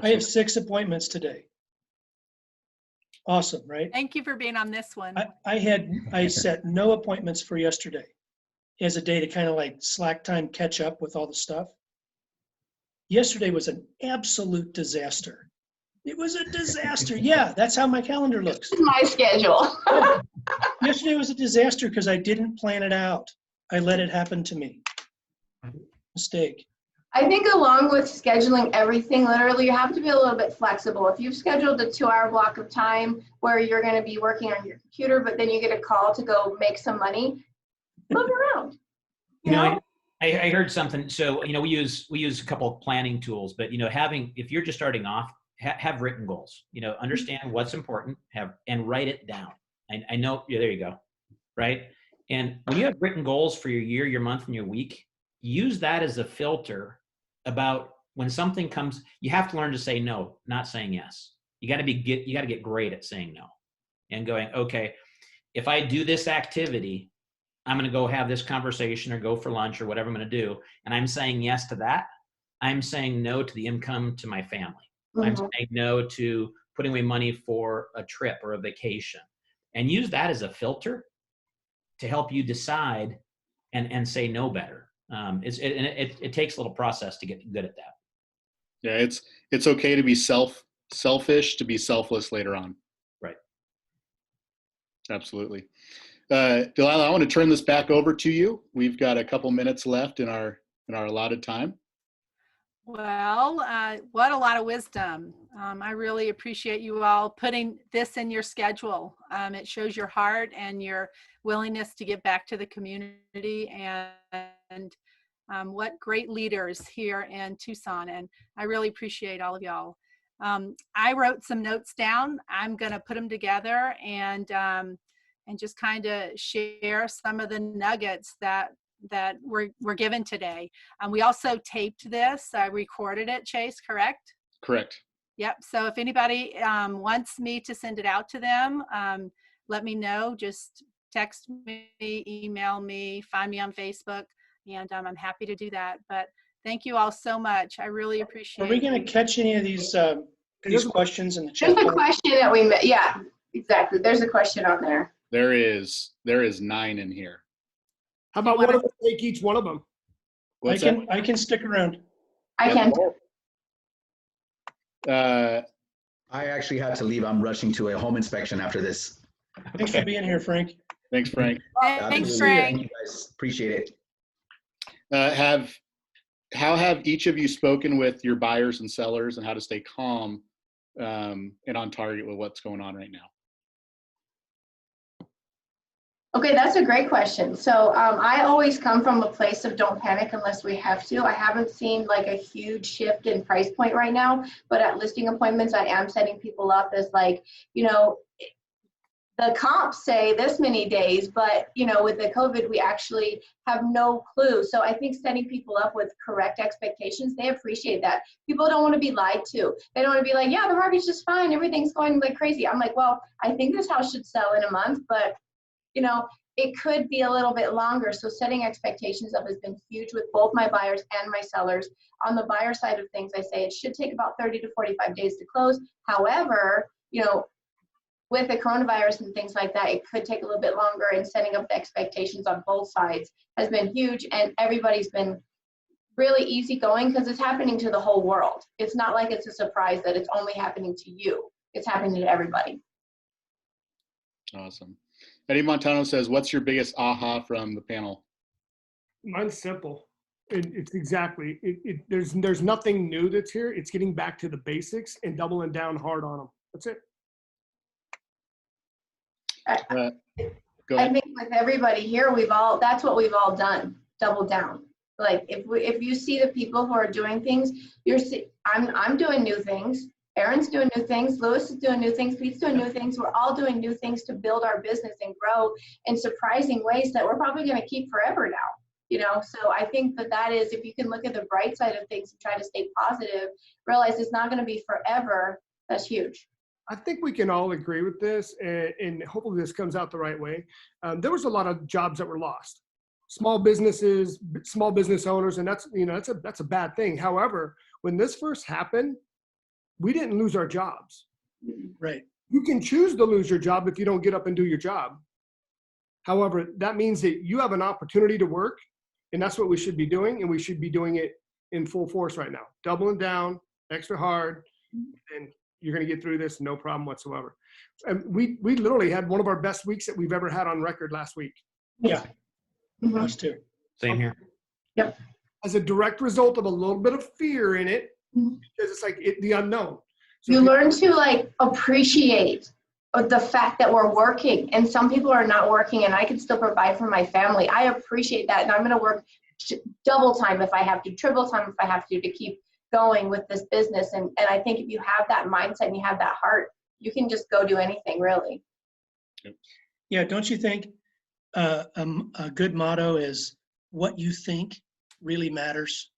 I have 6 appointments today. Awesome, right? Thank you for being on this one. I set no appointments for yesterday as a day to kind of like slack time, catch up with all the stuff. Yesterday was an absolute disaster. It was a disaster. Yeah, that's how my calendar looks. My schedule. Yesterday was a disaster because I didn't plan it out. I let it happen to me. Mistake. I think along with scheduling everything, literally, you have to be a little bit flexible. If you've scheduled a 2-hour block of time where you're going to be working on your computer, but then you get a call to go make some money, move around. You know? I heard something. So, we use a couple of planning tools, but, if you're just starting off, have written goals, understand what's important, and write it down. I know, there you go. Right. And when you have written goals for your year, your month, and your week, use that as a filter about when something comes. You have to learn to say no, not saying yes. You got to get great at saying no and going, okay, if I do this activity, I'm going to go have this conversation or go for lunch or whatever I'm going to do, and I'm saying yes to that, I'm saying no to the income to my family. I'm saying no to putting away money for a trip or a vacation, and use that as a filter to help you decide and say no better. It takes a little process to get good at that. Yeah, it's okay to be selfish, to be selfless later on. Right. Absolutely. Delilah, I want to turn this back over to you. We've got a couple minutes left in our allotted time. Well, what a lot of wisdom. I really appreciate you all putting this in your schedule. It shows your heart and your willingness to give back to the community, and what great leaders here in Tucson. And I really appreciate all of y'all. I wrote some notes down. I'm going to put them together and just kind of share some of the nuggets that were given today. We also taped this. I recorded it, Chase, correct? Correct. Yep. So if anybody wants me to send it out to them, let me know. Just text me, email me, find me on Facebook, and I'm happy to do that. But thank you all so much. I really appreciate it. Are we going to catch any of these questions in the chat? There's a question that we met. Yeah, exactly. There's a question on there. There is 9 in here. How about one of us take each one of them? I can stick around. I can. I actually had to leave. I'm rushing to a home inspection after this. Thanks for being here, Frank. Thanks, Frank. Thanks, Absolutely. Frank. Thank you guys. Appreciate it. How have each of you spoken with your buyers and sellers, and how to stay calm and on target with what's going on right now? Okay, that's a great question. So I always come from a place of don't panic unless we have to. I haven't seen like a huge shift in price point right now, but at listing appointments, I am setting people up as like, the comps say this many days, but with the COVID, we actually have no clue. So I think setting people up with correct expectations, they appreciate that. People don't want to be lied to. They don't want to be like, yeah, the market's just fine. Everything's going like crazy. I'm like, well, I think this house should sell in a month, but it could be a little bit longer. So setting expectations up has been huge with both my buyers and my sellers. On the buyer side of things, I say it should take about 30 to 45 days to close. However, you know, with the coronavirus and things like that, it could take a little bit longer, and setting up the expectations on both sides has been huge, and everybody's been really easygoing because it's happening to the whole world. It's not like it's a surprise that it's only happening to you. It's happening to everybody. Awesome. Eddie Montano says, what's your biggest aha from the panel? Mine's simple. It's exactly, there's nothing new that's here. It's getting back to the basics and doubling down hard on them. That's it. Go I ahead. think with everybody here, that's what we've all done, double down. Like if you see the people who are doing things, I'm doing new things. Aaron's doing new things. Lewis is doing new things. Pete's doing new things. We're all doing new things to build our business and grow in surprising ways that we're probably going to keep forever now. You know, so I think that is, if you can look at the bright side of things and try to stay positive, realize it's not going to be forever. That's huge. I think we can all agree with this, and hopefully this comes out the right way. There was a lot of jobs that were lost. Small businesses, small business owners, and that's a bad thing. However, when this first happened, we didn't lose our jobs. Right. You can choose to lose your job if you don't get up and do your job. However, that means that you have an opportunity to work, and that's what we should be doing, and we should be doing it in full force right now. Doubling down, extra hard, and you're going to get through this, no problem whatsoever. And we literally had one of our best weeks that we've ever had on record last week. Yeah. Mhm. Us too. Same here. As a direct result of a little bit of fear in it, Mhm. because it's like the unknown. So You learn to like appreciate the fact that we're working, and some people are not working, and I can still provide for my family. I appreciate that, and I'm going to work double time if I have to, triple time if I have to keep going with this business. And I think if you have that mindset and you have that heart, you can just go do anything, really. Yeah, don't you think a good motto is what you think really matters?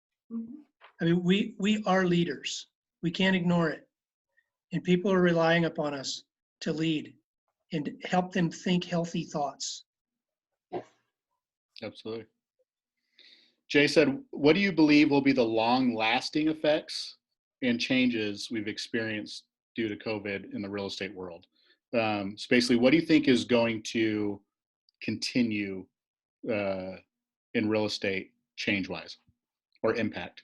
I mean, we are leaders. We can't ignore it. And people are relying upon us to lead and help them think healthy thoughts. Absolutely. Jay said, what do you believe will be the long-lasting effects and changes we've experienced due to COVID in the real estate world? So basically, what do you think is going to continue in real estate change-wise or impact?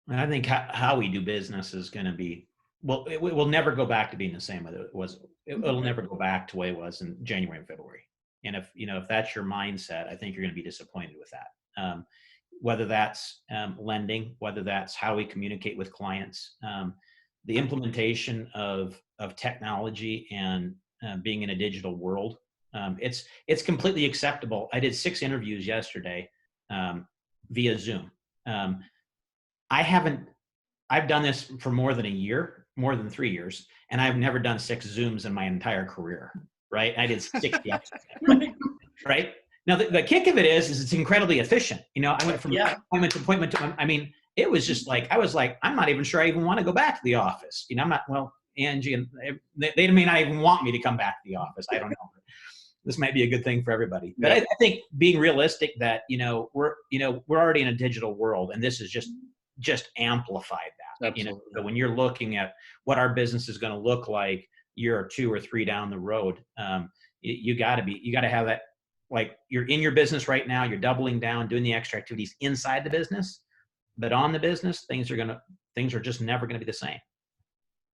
And I think how we do business is going to be, well, it will never go back to being the same as it was. It'll never go back to the way it was in January and February. And if that's your mindset, I think you're going to be disappointed with that. Whether that's lending, whether that's how we communicate with clients, the implementation of technology and being in a digital world, it's completely acceptable. I did 6 interviews yesterday via Zoom. I've done this for more than a year, more than 3 years, and I've never done 6 Zooms in my entire career, right? I did 60 yesterday, right? Now, the kick of it is it's incredibly efficient. You know, I went from appointment to appointment to, I mean, it was just like, I was like, I'm not even sure I even want to go back to the office. You know, I'm not, well, Angie, and they may not even want me to come back to the office. I don't know. This might be a good thing for everybody. But I think being realistic that, we're already in a digital world, and this is just amplified that. Absolutely. So when you're looking at what our business is going to look like year or 2 or 3 down the road, you got to have that. Like, you're in your business right now, you're doubling down, doing the extra activities inside the business, but on the business, things are just never going to be the same.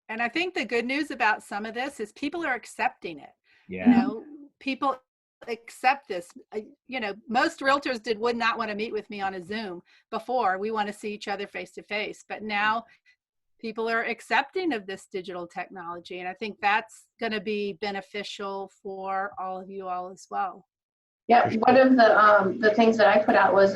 And I think the good news about some of this is people are accepting it. Yeah. People accept this. Most realtors would not want to meet with me on a Zoom before. We want to see each other face to face, but now people are accepting of this digital technology. And I think that's going to be beneficial for all of you all as well. Yeah, one of the things that I put out was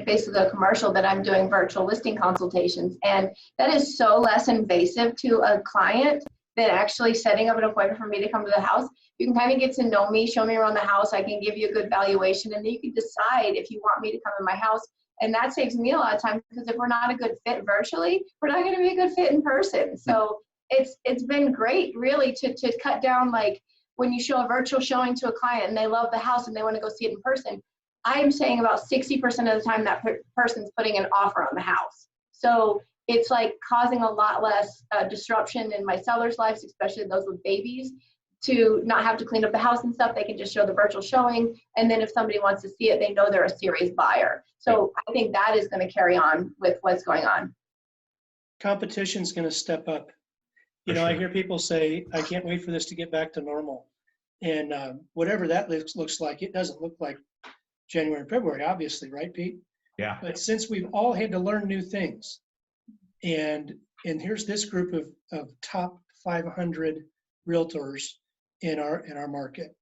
basically a commercial that I'm doing virtual listing consultations, and that is so less invasive to a client than actually setting up an appointment for me to come to the house. You can kind of get to know me, show me around the house. I can give you a good valuation, and then you can decide if you want me to come in my house. And that saves me a lot of time, because if we're not a good fit virtually, we're not going to be a good fit in person. So it's been great, really, to cut down like when you show a virtual showing to a client and they love the house and they want to go see it in person, I'm saying about 60% of the time that person's putting an offer on the house. So it's like causing a lot less disruption in my sellers' lives, especially those with babies, to not have to clean up the house and stuff. They can just show the virtual showing. And then if somebody wants to see it, they know they're a serious buyer. So I think that is going to carry on with what's going on. Competition's going to step up. You know, I hear people say, I can't wait for this to get back to normal. And whatever that looks like, it doesn't look like January and February, obviously, right, Pete? Yeah. But since we've all had to learn new things, and here's this group of top 500 realtors in our market,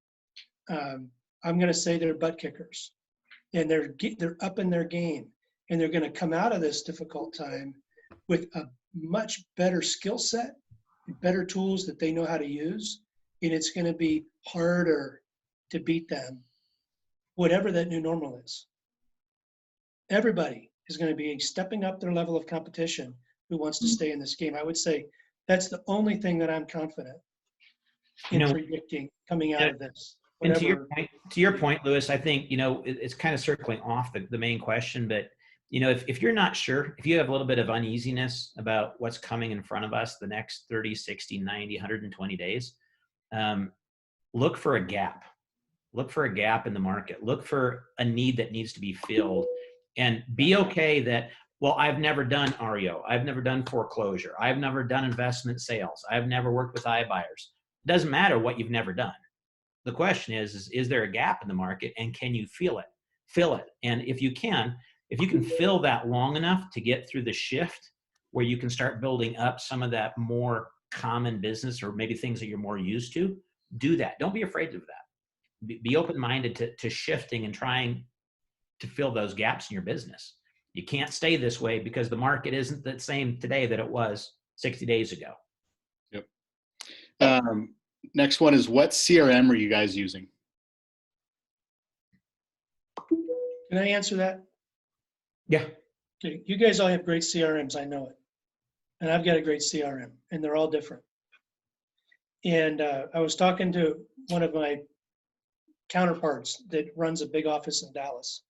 I'm going to say they're butt kickers, and they're up in their game, and they're going to come out of this difficult time with a much better skill set, better tools that they know how to use, and it's going to be harder to beat them, whatever that new normal is. Everybody is going to be stepping up their level of competition who wants to stay in this game. I would say that's the only thing that I'm confident in predicting coming out of this. And to your point, Lewis, I think, it's kind of circling off the main question, but if you're not sure, if you have a little bit of uneasiness about what's coming in front of us the next 30, 60, 90, 120 days, look for a gap. Look for a gap in the market. Look for a need that needs to be filled, and be okay that, well, I've never done REO. I've never done foreclosure. I've never done investment sales. I've never worked with iBuyers. It doesn't matter what you've never done. The question is there a gap in the market, and can you feel it? Fill it. And if you can fill that long enough to get through the shift where you can start building up some of that more common business, or maybe things that you're more used to, do that. Don't be afraid of that. Be open-minded to shifting and trying to fill those gaps in your business. You can't stay this way because the market isn't the same today that it was 60 days ago. Yep. Next one is, what CRM are you guys using? Can I answer that? Yeah. Okay. You guys all have great CRMs, I know it. And I've got a great CRM, and they're all different. And I was talking to one of my counterparts that runs a big office in Dallas.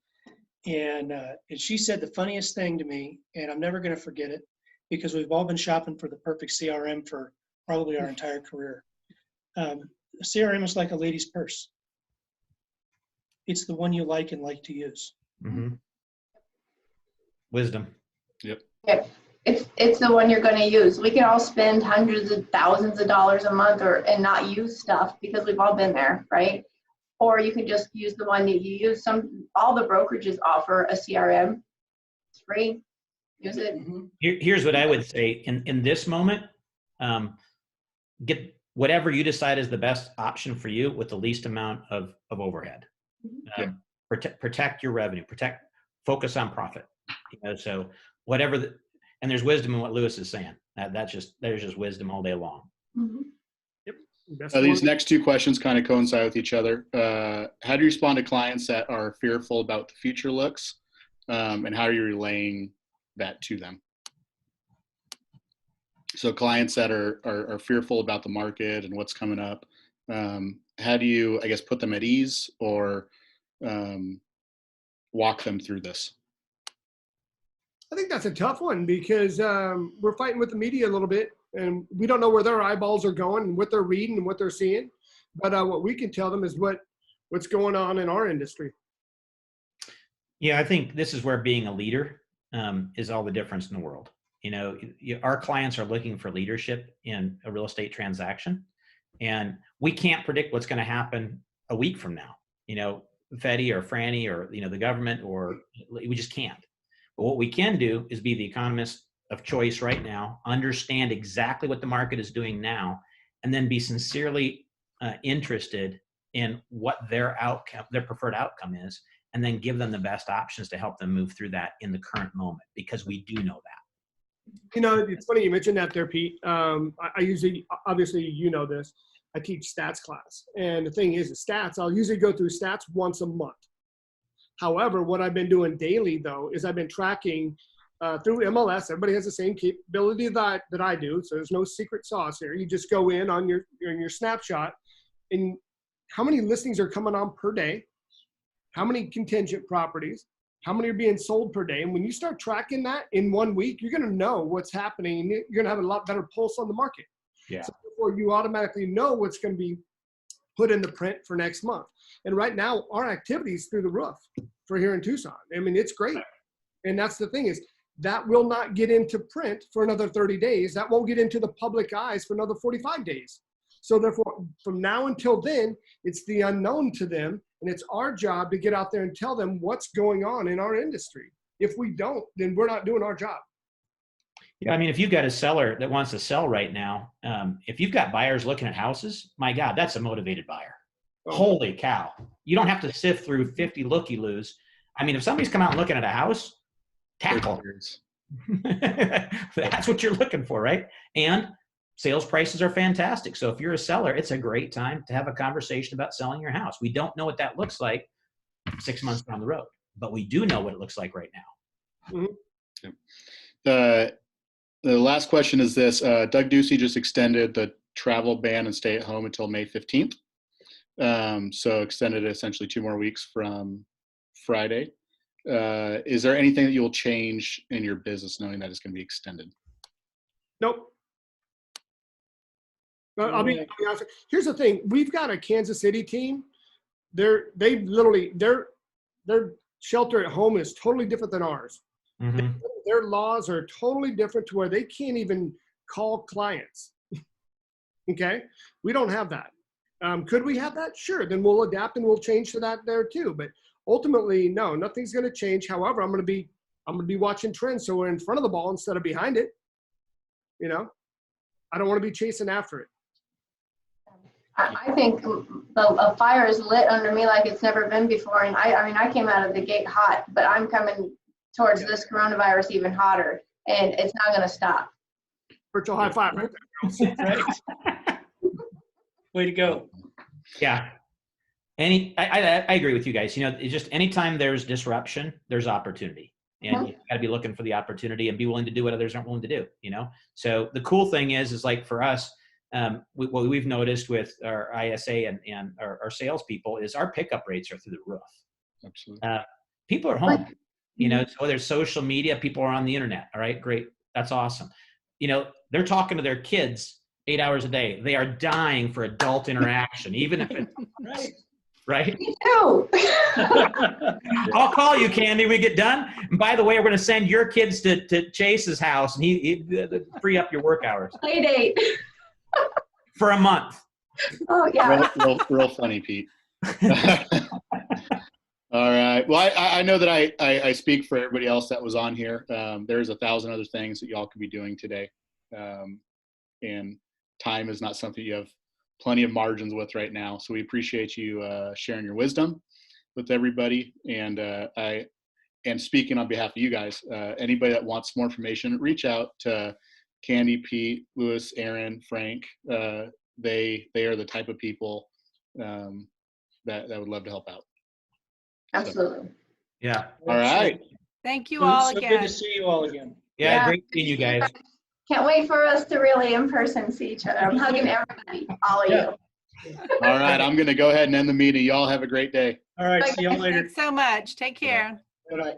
And she said the funniest thing to me, and I'm never going to forget it, because we've all been shopping for the perfect CRM for probably our entire career. CRM is like a lady's purse. It's the one you like and like to use. Mm-hmm. Wisdom. Yep. Yeah. It's the one you're going to use. We can all spend hundreds of thousands of dollars a month and not use stuff, because we've all been there, right? Or you can just use the one that you use. All the brokerages offer a CRM. It's free. Use it. Here's what I would say in this moment. Get whatever you decide is the best option for you with the least amount of overhead. Protect your revenue. Focus on profit. So whatever and there's wisdom in what Lewis is saying. There's just wisdom all day long. Mm-hmm. These next two questions kind of coincide with each other. How do you respond to clients that are fearful about the future looks, and how are you relaying that to them? So clients that are fearful about the market and what's coming up, how do you, I guess, put them at ease or walk them through this? I think that's a tough one, because we're fighting with the media a little bit, and we don't know where their eyeballs are going and what they're reading and what they're seeing. But what we can tell them is what's going on in our industry. Yeah, I think this is where being a leader is all the difference in the world. Our clients are looking for leadership in a real estate transaction, and we can't predict what's going to happen a week from now. Fetty or Franny or the government, or we just can't. But what we can do is be the economist of choice right now, understand exactly what the market is doing now, and then be sincerely interested in what their preferred outcome is, and then give them the best options to help them move through that in the current moment, because we do know that. It's funny you mentioned that there, Pete. I usually, obviously, this, I teach stats class. And the thing is, stats, I'll usually go through stats once a month. However, what I've been doing daily, though, is I've been tracking through MLS. Everybody has the same capability that I do, so there's no secret sauce here. You just go in on your snapshot, in how many listings are coming on per day, how many contingent properties, how many are being sold per day. And when you start tracking that in 1 week, you're going to know what's happening. And you're going to have a lot better pulse on the market. Yeah. So therefore, you automatically know what's going to be put in the print for next month. And right now, our activity is through the roof for here in Tucson. I mean, it's great. And that's the thing is that will not get into print for another 30 days. That won't get into the public eyes for another 45 days. So therefore, from now until then, it's the unknown to them. And it's our job to get out there and tell them what's going on in our industry. If we don't, then we're not doing our job. Yeah, I mean, if you've got a seller that wants to sell right now, if you've got buyers looking at houses, my God, that's a motivated buyer. Oh. Holy cow. You don't have to sift through 50 looky-loos. I mean, if somebody's come out looking at a house, tackle. That's what you're looking for, right? And sales prices are fantastic. So if you're a seller, it's a great time to have a conversation about selling your house. We don't know what that looks like 6 months down the road, but we do know what it looks like right now. Mm-hmm. The last question is this. Doug Ducey just extended the travel ban and stay at home until May 15th. So extended it essentially 2 more weeks from Friday. Is there anything that you'll change in your business knowing that it's going to be extended? Nope. I'll be honest. Here's the thing. We've got a Kansas City team. Their shelter at home is totally different than ours. Mm-hmm. Their laws are totally different to where they can't even call clients. Okay. We don't have that. Could we have that? Sure. Then we'll adapt and we'll change to that there too. But ultimately, no, nothing's going to change. However, I'm going to be watching trends. So we're in front of the ball instead of behind it. You know, I don't want to be chasing after it. I think a fire is lit under me like it's never been before. And I mean, I came out of the gate hot, but I'm coming towards this coronavirus even hotter, and it's not going to stop. Virtual high five right there. Right. Way to go. Yeah. I agree with you guys. You know, it's just anytime there's disruption, there's opportunity. And you got to be looking for the opportunity and be willing to do what others aren't willing to do, you know? So the cool thing is like for us, what we've noticed with our ISA and our salespeople is our pickup rates are through the roof. Absolutely. People are home, you know, so whether it's social media, people are on the internet. All right, great. That's awesome. You know, they're talking to their kids 8 hours a day. They are dying for adult interaction, even if it's right. Me too. I'll call you, Candy, when we get done. And by the way, we're going to send your kids to Chase's house and he free up your work hours. Play date. For a month. Oh, yeah. Real funny, Pete. All right. Well, I know that I speak for everybody else that was on here. There's 1,000 other things that y'all could be doing today. And time is not something you have plenty of margins with right now. So we appreciate you sharing your wisdom with everybody. And speaking on behalf of you guys, anybody that wants more information, reach out to Candy, Pete, Lewis, Aaron, Frank. They are the type of people that would love to help out. Absolutely. So, yeah. All right. Thank you all so again. good to see you all again. Yeah, great seeing you guys. Can't wait for us to really in person see each other. I'm hugging everybody, all of you. All right. I'm going to go ahead and end the meeting. Y'all have a great day. All right. See y'all later. Thanks so much. Take care. Good night.